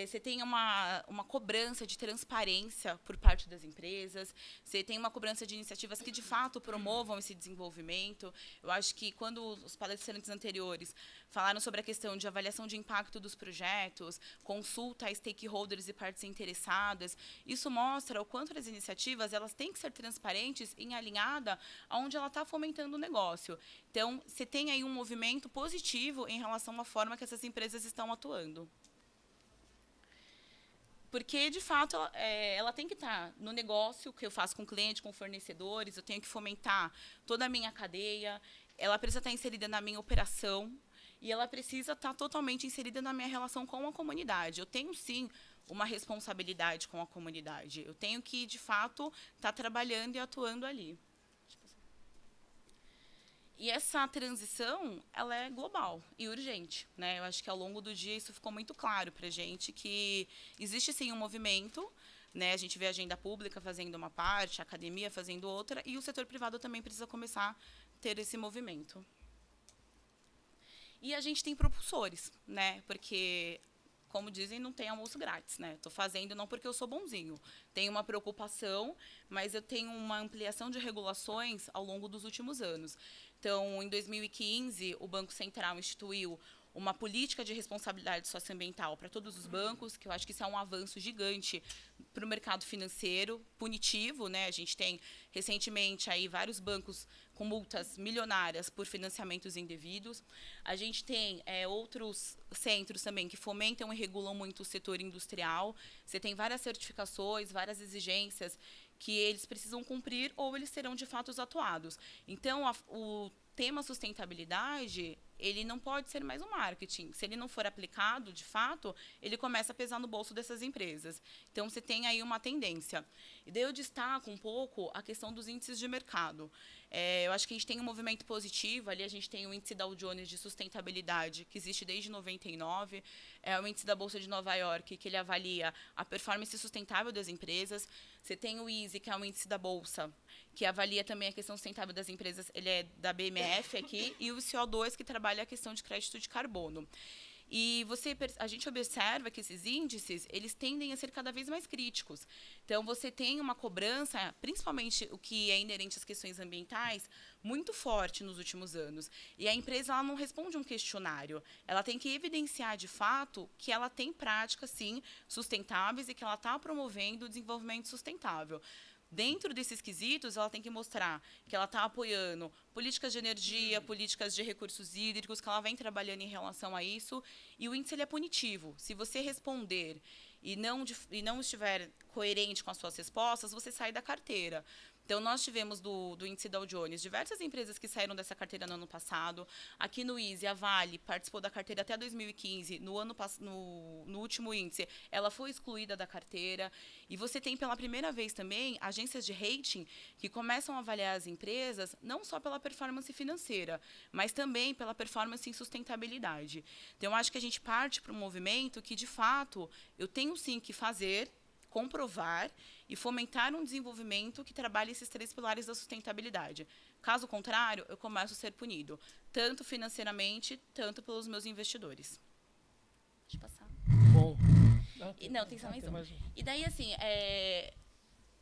Você tem uma cobrança de transparência por parte das empresas, você tem uma cobrança de iniciativas que, de fato, promovam esse desenvolvimento. Eu acho que, quando os palestrantes anteriores falaram sobre a questão de avaliação de impacto dos projetos, consulta a stakeholders e partes interessadas, isso mostra o quanto as iniciativas elas têm que ser transparentes em alinhada aonde ela está fomentando o negócio. Então, você tem aí um movimento positivo em relação à forma que essas empresas estão atuando. Porque, de fato, ela tem que estar no negócio que eu faço com cliente, com fornecedores, eu tenho que fomentar toda a minha cadeia, ela precisa estar inserida na minha operação. e ela precisa estar totalmente inserida na minha relação com a comunidade. Eu tenho, sim, uma responsabilidade com a comunidade. Eu tenho que, de fato, estar trabalhando e atuando ali. E essa transição, ela é global e urgente, né? Eu acho que ao longo do dia isso ficou muito claro para a gente, que existe sim um movimento, né? A gente vê a agenda pública fazendo uma parte, a academia fazendo outra, e o setor privado também precisa começar a ter esse movimento. E a gente tem propulsores, né? Porque, como dizem, não tem almoço grátis, né? Estou fazendo não porque eu sou bonzinho. Tenho uma preocupação, mas eu tenho uma ampliação de regulações ao longo dos últimos anos. Então, em 2015, o Banco Central instituiu uma política de responsabilidade socioambiental para todos os bancos, que eu acho que isso é um avanço gigante para o mercado financeiro, punitivo, né? A gente tem, recentemente, aí, vários bancos com multas milionárias por financiamentos indevidos. A gente tem outros centros também que fomentam e regulam muito o setor industrial. Você tem várias certificações, várias exigências que eles precisam cumprir ou eles serão, de fato, atuados. Então, o tema sustentabilidade, ele não pode ser mais um marketing. Se ele não for aplicado, de fato, ele começa a pesar no bolso dessas empresas. Então, você tem aí uma tendência. E daí eu destaco um pouco a questão dos índices de mercado. Eu acho que a gente tem um movimento positivo. Ali a gente tem o índice Dow Jones de sustentabilidade, que existe desde 99. É o índice da Bolsa de Nova York, que ele avalia a performance sustentável das empresas. Você tem o ISE, que é o índice da Bolsa, que avalia também a questão sustentável das empresas. Ele é da BMF aqui. E o CO2, que trabalha a questão de crédito de carbono. E a gente observa que esses índices, eles tendem a ser cada vez mais críticos. Então, você tem uma cobrança, principalmente o que é inerente às questões ambientais, muito forte nos últimos anos. E a empresa, ela não responde um questionário. Ela tem que evidenciar, de fato, que ela tem práticas, sim, sustentáveis e que ela está promovendo o desenvolvimento sustentável. Dentro desses quesitos, ela tem que mostrar que ela está apoiando políticas de energia, políticas de recursos hídricos, que ela vem trabalhando em relação a isso. E o índice ele é punitivo. Se você responder e não estiver coerente com as suas respostas, você sai da carteira. Então, nós tivemos do índice Dow Jones diversas empresas que saíram dessa carteira no ano passado. Aqui no ISE, a Vale participou da carteira até 2015. No último índice, ela foi excluída da carteira. E você tem, pela primeira vez também, agências de rating que começam a avaliar as empresas não só pela performance financeira, mas também pela performance em sustentabilidade. Então, eu acho que a gente parte para um movimento que, de fato, eu tenho sim que fazer, comprovar e fomentar um desenvolvimento que trabalhe esses 3 pilares da sustentabilidade. Caso contrário, eu começo a ser punido, tanto financeiramente, tanto pelos meus investidores. Deixa eu passar.
Bom.
Não, tem só mais um. E daí, assim,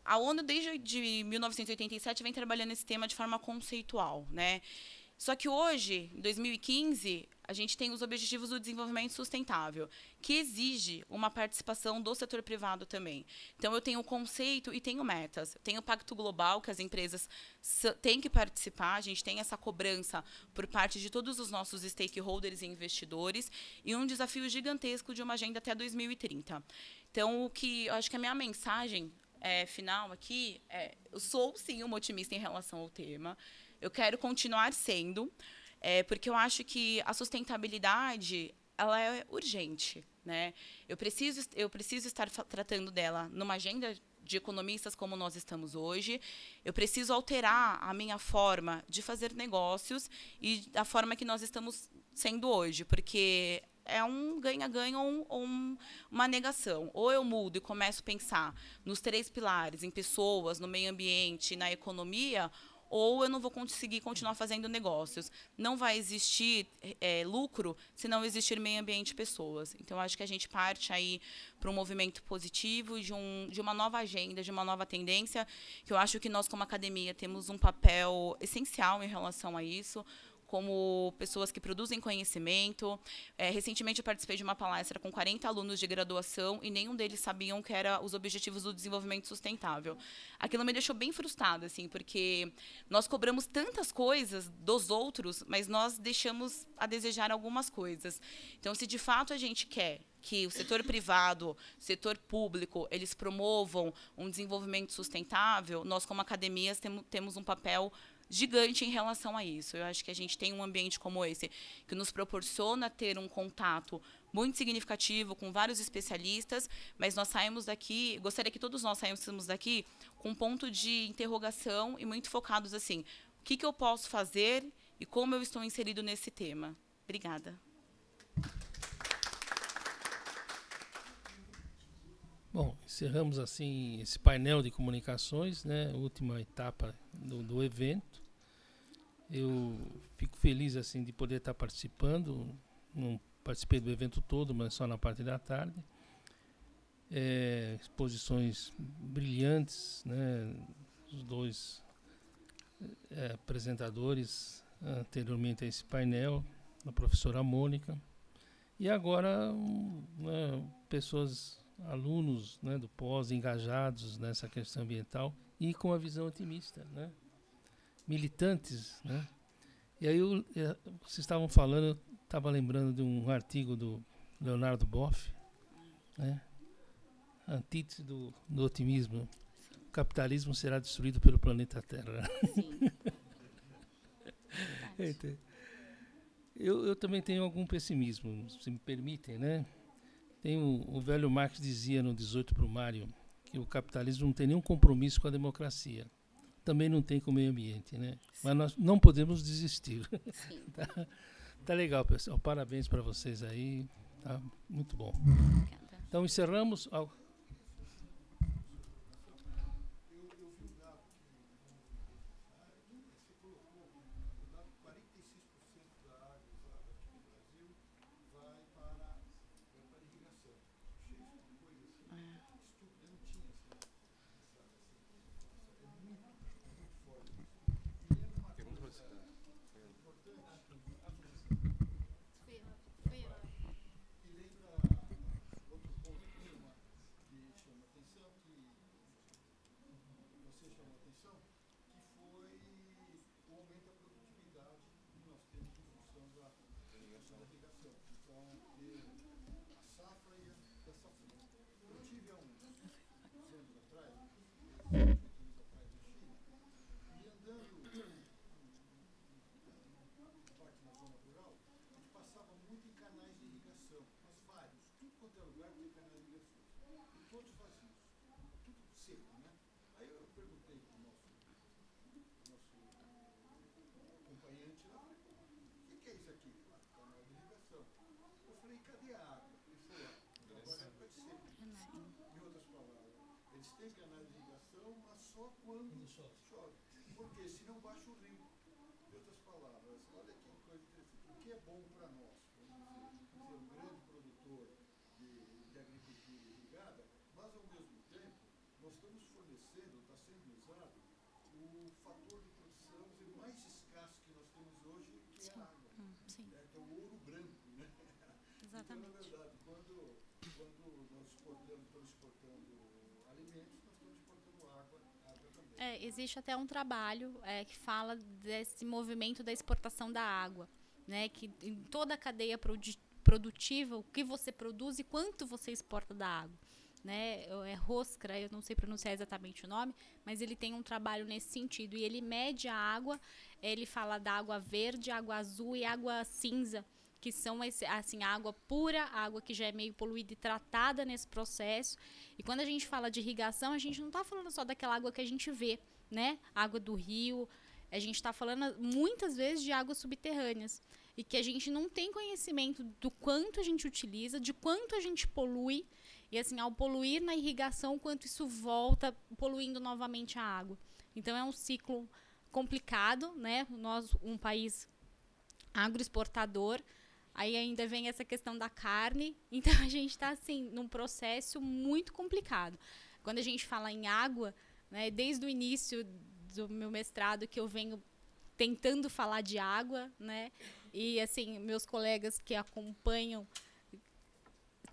a ONU, desde 1987, vem trabalhando esse tema de forma conceitual, né? Só que hoje, em 2015, a gente tem os Objetivos do Desenvolvimento Sustentável, que exige uma participação do setor privado também. Então, eu tenho o conceito e tenho metas. Eu tenho o Pacto Global, que as empresas têm que participar. A gente tem essa cobrança por parte de todos os nossos stakeholders e investidores e um desafio gigantesco de uma agenda até 2030. Então, eu acho que a minha mensagem final aqui eu sou, sim, uma otimista em relação ao tema. Eu quero continuar sendo, porque eu acho que a sustentabilidade ela é urgente, né? Eu preciso estar tratando dela numa agenda de economistas como nós estamos hoje. Eu preciso alterar a minha forma de fazer negócios e a forma que nós estamos sendo hoje, porque é um ganha-ganha ou uma negação. Ou eu mudo e começo a pensar nos 3 pilares, em pessoas, no meio ambiente, na economia, ou eu não vou conseguir continuar fazendo negócios. Não vai existir lucro se não existir meio ambiente e pessoas. Então, acho que a gente parte aí para um movimento positivo, de uma nova agenda, de uma nova tendência, que eu acho que nós, como academia, temos um papel essencial em relação a isso, como pessoas que produzem conhecimento. Recentemente, eu participei de uma palestra com 40 alunos de graduação e nenhum deles sabiam que eram os Objetivos do Desenvolvimento Sustentável. Aquilo me deixou bem frustrada, assim, porque nós cobramos tantas coisas dos outros, mas nós deixamos a desejar algumas coisas. Então, se de fato a gente quer que o setor privado, o setor público, eles promovam um desenvolvimento sustentável, nós, como academias, temos um papel gigante em relação a isso. Eu acho que a gente tem um ambiente como esse que nos proporciona ter um contato muito significativo com vários especialistas, mas nós saímos daqui, gostaria que todos nós saíssemos daqui com um ponto de interrogação e muito focados assim, o que eu posso fazer e como eu estou inserido nesse tema. Obrigada.
Bom, encerramos assim esse painel de comunicações, né? Última etapa do evento. Eu fico feliz assim de poder estar participando. Não participei do evento todo, mas só na parte da tarde. Exposições brilhantes, né? Os dois apresentadores anteriormente a esse painel, a professora Mônica, e agora pessoas, alunos, né, do pós engajados nessa questão ambiental e com a visão otimista, né? Militantes, né? E aí vocês estavam falando, eu estava lembrando de um artigo do Leonardo Boff, né? Antítese do otimismo. O capitalismo será destruído pelo planeta Terra.
Sim.
Eu também tenho algum pessimismo, se me permitem, né? O velho Marx dizia no 18 Brumário que o capitalismo não tem nenhum compromisso com a democracia. Também não tem com o meio ambiente, né? Sim. Mas nós não podemos desistir. Tá legal, pessoal. Parabéns para vocês aí. Tá muito bom.
Obrigada.
Então encerramos.
Tem canais de irrigação, mas só quando chove. Porque senão baixa o rio. Em outras palavras, olha que coisa interessante. O que é bom para nós? Vamos dizer, um grande produtor de agricultura irrigada, mas ao mesmo tempo nós estamos fornecendo, está sendo usado, o fator de produção mais escasso que nós temos hoje, que é a água.
Sim.
Que é o ouro branco, né?
Exatamente.
Então, na verdade, quando nós estamos exportando alimentos, nós estamos exportando água também.
Existe até um trabalho que fala desse movimento da exportação da água, né? Que em toda a cadeia produtiva, o que você produz e quanto você exporta da água, né? Roscra, eu não sei pronunciar exatamente o nome, mas ele tem um trabalho nesse sentido e ele mede a água, ele fala da água verde, água azul e água cinza, que são assim, a água pura, a água que já é meio poluída e tratada nesse processo. E quando a gente fala de irrigação, a gente não está falando só daquela água que a gente vê, né? Água do rio. A gente está falando muitas vezes de águas subterrâneas. E que a gente não tem conhecimento do quanto a gente utiliza, de quanto a gente polui. E assim, ao poluir na irrigação, o quanto isso volta poluindo novamente a água. Então é um ciclo complicado, né? Nós, um país agroexportador. Aí ainda vem essa questão da carne. Então, a gente está, assim, num processo muito complicado. Quando a gente fala em água, né, desde o início do meu mestrado, que eu venho tentando falar de água, né? E, assim, meus colegas que acompanham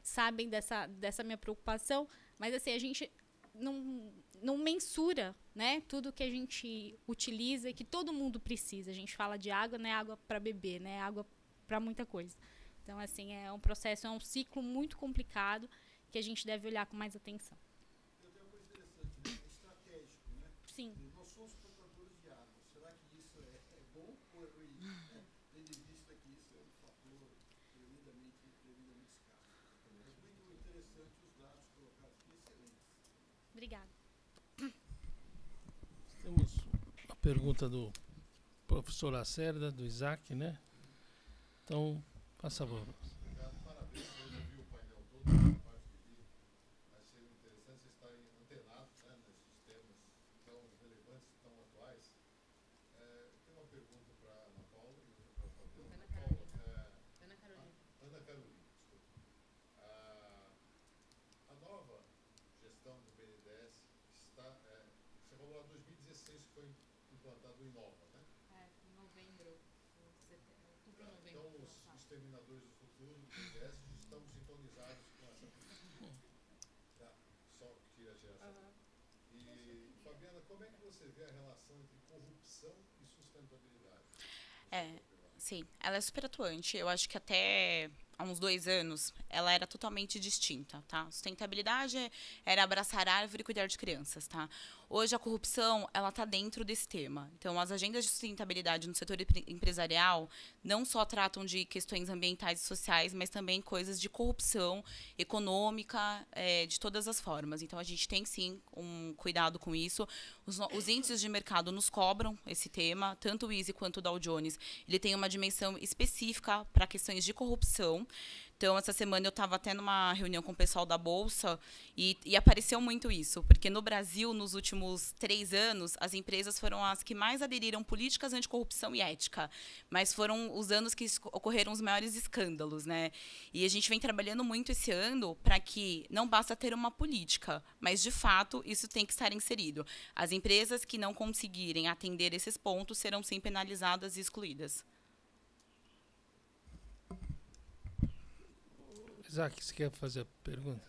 sabem dessa minha preocupação. Mas, assim, a gente não mensura, né, tudo que a gente utiliza e que todo mundo precisa. A gente fala de água, não é água para beber, né? Água para muita coisa. Então, assim, é um processo, é um ciclo muito complicado que a gente deve olhar com mais atenção.
Tem uma coisa interessante, né? É estratégico, né?
Sim.
Nós somos portadores de água. Será que isso isso é bom ou é ruim, né? Tendo em vista que isso é um fator tremendamente escasso. Mas muito interessante os dados colocados aqui, excelentes.
Obrigada.
Temos a pergunta do professor Lacerda, do Isaac, né? Então, faça favor.
Obrigado, parabéns. Eu já vi o painel todo, a parte que vi. Achei interessante vocês estarem antenados, né, nesses temas tão relevantes, tão atuais. Tem uma pergunta para a Ana Paula e outra para a Fabiana. Ana Carolina. Ana Carolina, desculpa. A nova gestão do BNDES está... você falou lá 2016 que foi implantado o Inova, né?
Em novembro.
Então, os exterminadores do futuro do BNDES estão sintonizados com essa pesquisa. Só tira a geração. E, Fabiana, como é que você vê a relação entre corrupção e sustentabilidade?
Sim, ela é super atuante. Eu acho que até há uns 2 anos ela era totalmente distinta, tá? Sustentabilidade era abraçar árvore e cuidar de crianças, tá? Hoje a corrupção, ela tá dentro desse tema. Então, as agendas de sustentabilidade no setor empresarial não só tratam de questões ambientais e sociais, mas também coisas de corrupção econômica, de todas as formas. Então, a gente tem, sim, um cuidado com isso. Os índices de mercado nos cobram esse tema, tanto o ISE quanto o Dow Jones. Ele tem uma dimensão específica para questões de corrupção. Então, essa semana eu estava até numa reunião com o pessoal da Bolsa e apareceu muito isso, porque no Brasil, nos últimos 3 anos, as empresas foram as que mais aderiram políticas anticorrupção e ética, mas foram os anos que ocorreram os maiores escândalos, né? E a gente vem trabalhando muito esse ano para que não basta ter uma política, mas, de fato, isso tem que estar inserido. As empresas que não conseguirem atender esses pontos serão, sim, penalizadas e excluídas.
Isaac, você quer fazer a pergunta?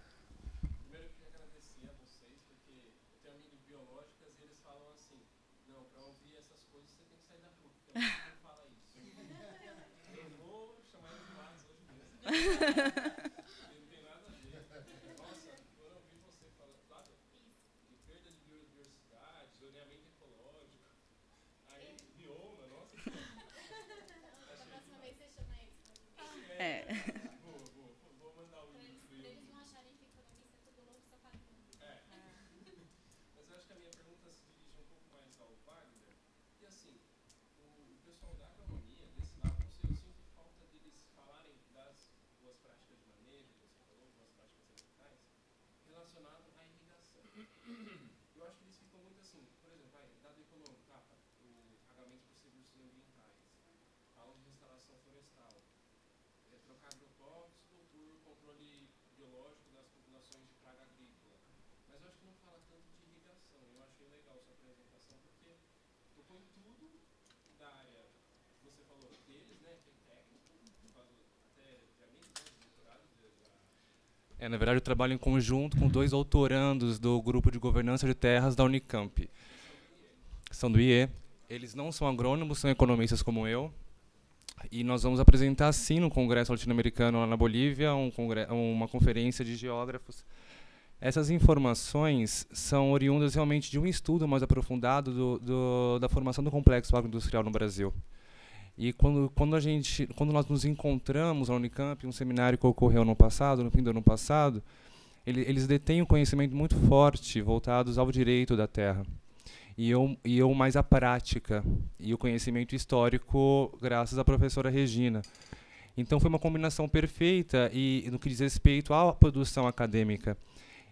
Primeiro eu queria agradecer a vocês, porque eu tenho amigos biológicas e eles falam assim, não, para ouvir essas coisas você tem que sair da rua, porque não fala isso. Eu vou chamar eles de Matos hoje mesmo. Não tem nada a ver. Nossa, quando eu ouvi você falar de perda de biodiversidade, zoneamento ecológico, aí bioma, nossa.
Da próxima vez você chama eles.
Relacionado à irrigação. Eu acho que eles ficam muito assim, por exemplo, dado econômico, o pagamento por serviços ambientais, falam de restauração florestal, trocar agrotóxico por controle biológico das populações de praga agrícola. Mas eu acho que não fala tanto de irrigação. Eu achei legal sua apresentação, porque tocou em tudo da área que você falou deles, né, que é técnico, até de amigos, né, de doutorado,
na verdade, eu trabalho em conjunto com 2 doutorandos do grupo de governança de terras da Unicamp. São do IE. Eles não são agrônomos, são economistas como eu. E nós vamos apresentar, sim, no Congresso Latino-Americano, lá na Bolívia, uma conferência de geógrafos. Essas informações são oriundas realmente de um estudo mais aprofundado da formação do complexo agroindustrial no Brasil. E quando nós nos encontramos na Unicamp, um seminário que ocorreu no passado, no fim do ano passado, eles detêm um conhecimento muito forte voltados ao direito da terra. E eu mais à prática e o conhecimento histórico graças à professora Regina. Então foi uma combinação perfeita e no que diz respeito à produção acadêmica.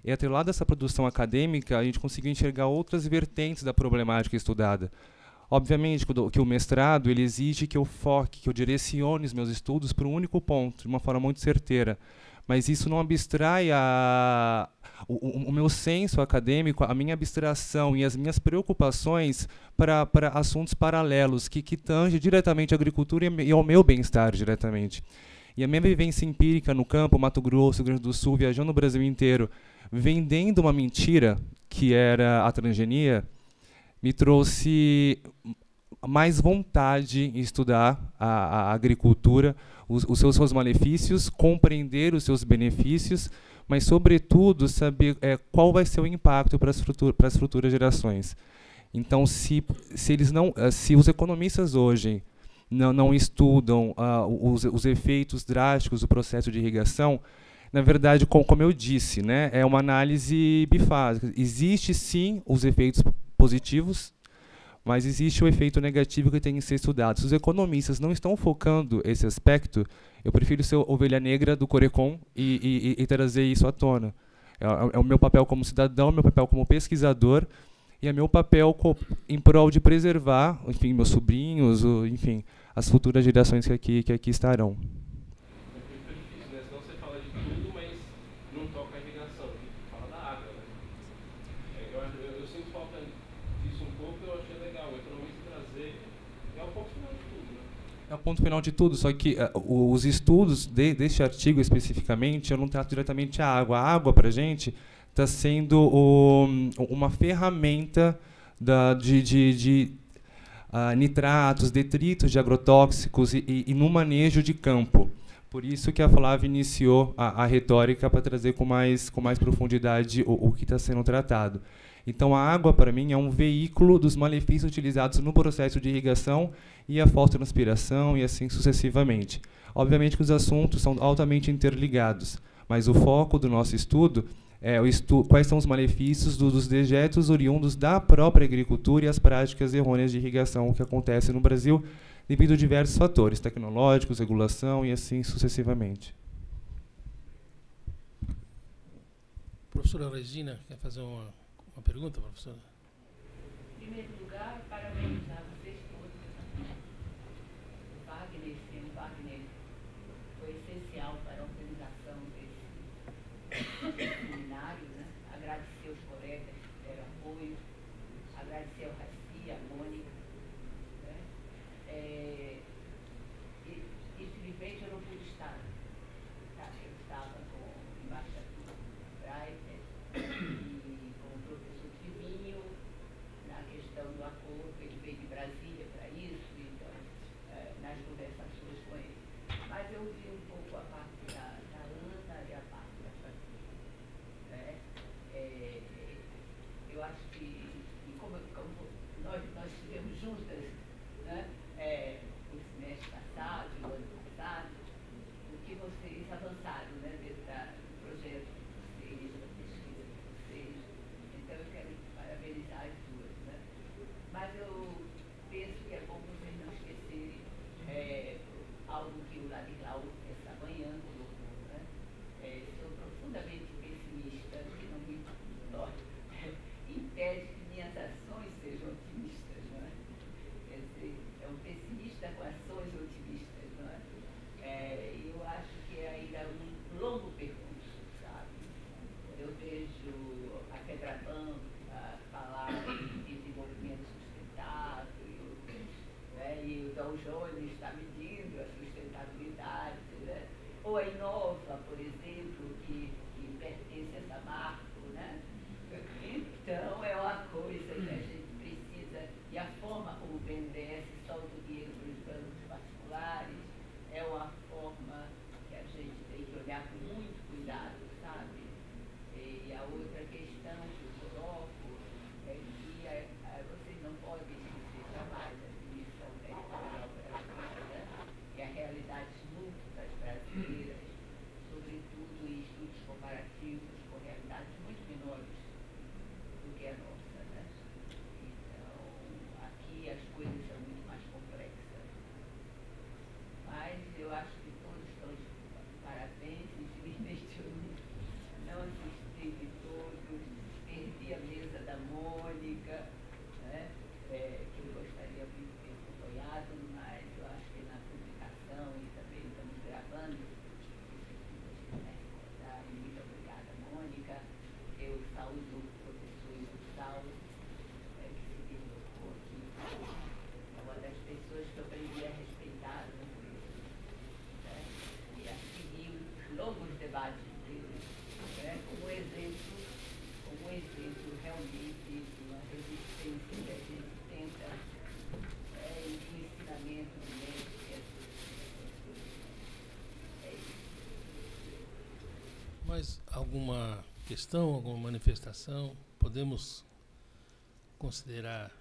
E atrelado a essa produção acadêmica, a gente conseguiu enxergar outras vertentes da problemática estudada. Obviamente que o mestrado ele exige que eu foque, que eu direcione os meus estudos para um único ponto, de uma forma muito certeira. Mas isso não abstrai o meu senso acadêmico, a minha abstração e as minhas preocupações para assuntos paralelos que tangem diretamente à agricultura e ao meu bem-estar diretamente. E a minha vivência empírica no campo, Mato Grosso, Rio Grande do Sul, viajando no Brasil inteiro, vendendo uma mentira, que era a transgenia, me trouxe mais vontade em estudar a agricultura, os seus malefícios, compreender os seus benefícios, mas, sobretudo, saber qual vai ser o impacto para as futuras gerações. Então, se os economistas hoje não estudam os efeitos drásticos do processo de irrigação, na verdade, como eu disse, né, é uma análise bifásica. Existe, sim, os efeitos positivos, mas existe o efeito negativo que tem que ser estudado. Se os economistas não estão focando esse aspecto, eu prefiro ser ovelha negra do Corecon e trazer isso à tona. É o meu papel como cidadão, meu papel como pesquisador, e é meu papel em prol de preservar, enfim, meus sobrinhos, enfim, as futuras gerações que aqui estarão.
É difícil, né? Senão você fala de tudo, mas não toca a irrigação. Fala da água, né? Eu sinto falta disso um pouco, eu achei legal. O economista trazer é o ponto final de tudo, né?
É o ponto final de tudo, só que os estudos deste artigo especificamente, eu não trato diretamente a água. A água, para a gente, está sendo uma ferramenta de nitratos, detritos de agrotóxicos e no manejo de campo. Por isso que a Flávia iniciou a retórica para trazer com mais profundidade o que está sendo tratado. Então, a água, para mim, é um veículo dos malefícios utilizados no processo de irrigação e a fotontranspiração e assim sucessivamente. Obviamente que os assuntos são altamente interligados, mas o foco do nosso estudo é quais são os malefícios dos dejetos oriundos da própria agricultura e as práticas errôneas de irrigação que acontecem no Brasil devido a diversos fatores tecnológicos, regulação e assim sucessivamente.
Professora Regina, quer fazer uma pergunta, professora?
Em primeiro lugar, parabenizar vocês todos. O Wagner foi essencial para a organização desse seminário, né? Agradecer os colegas que deram apoio, agradecer ao Raci, a Mônica. Né? Infelizmente eu não pude estar. Eu estava com o embaixador Breiter e com o professor Tivinho na questão do acordo. Ele veio de Brasília para isso, então, nas conversações com ele. Mas eu vi um pouco a parte da Ana e a parte da família. Né? Eu acho que, como nós estivemos juntas, né? O semestre passado, o ano passado, o que vocês avançaram, né, dentro do projeto de vocês, da pesquisa de vocês. Então, eu quero parabenizar as duas. Né? Mas eu penso que é bom vocês não esquecerem algo que o Ladislau essa manhã colocou. Né? Sou profundamente pessimista, que não me impede que minhas ações sejam otimistas. Não é? Quer dizer, é um pessimista com ações otimistas. Não é? Eu acho que é ainda um longo percurso, sabe? Eu vejo a FEBRABAN falar em desenvolvimento sustentável, né? E o Dow Jones está medindo a sustentabilidade, né? Ou a Inova, por exemplo, que pertence a essa marca, né? Então, é uma coisa que a gente precisa, e a forma como o BNDES solta o dinheiro para os bancos particulares é uma forma que a gente tem que olhar com muito cuidado, sabe? E a outra questão que eu coloco é que vocês não podem esquecer jamais a definição territorial brasileira, né? E a realidade múltiplas brasileiras, sobretudo em estudos comparativos com realidades muito menores do que a nossa, né? Então, aqui as coisas são muito mais complexas. Mas eu acho que todos estão de parabéns. Infelizmente eu não assisti de todos, perdi a mesa da Mônica, né? Que eu gostaria muito de ter acompanhado, mas eu acho que na publicação e também estamos gravando, muito obrigada, Mônica. Eu saúdo o professor Iusal, que se deslocou aqui. É uma das pessoas que eu aprendi a respeitar, né? E a seguir os longos debates dele, né? como exemplo realmente de uma resistência que a gente tenta, e do ensinamento do médico, que é isso.
Mais alguma questão, alguma manifestação? Podemos considerar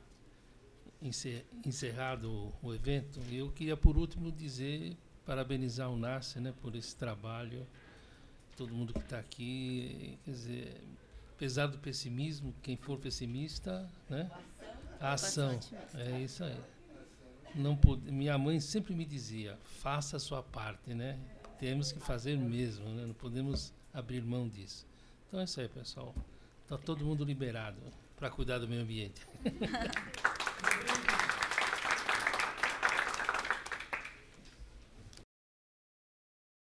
encerrado o evento, eu queria, por último, parabenizar o NASCE, né, por esse trabalho, todo mundo que está aqui, quer dizer, apesar do pessimismo, quem for pessimista, né, a ação, é isso aí. Minha mãe sempre me dizia, faça a sua parte, né, temos que fazer mesmo, né, não podemos abrir mão disso. Então é isso aí, pessoal, está todo mundo liberado para cuidar do meio ambiente.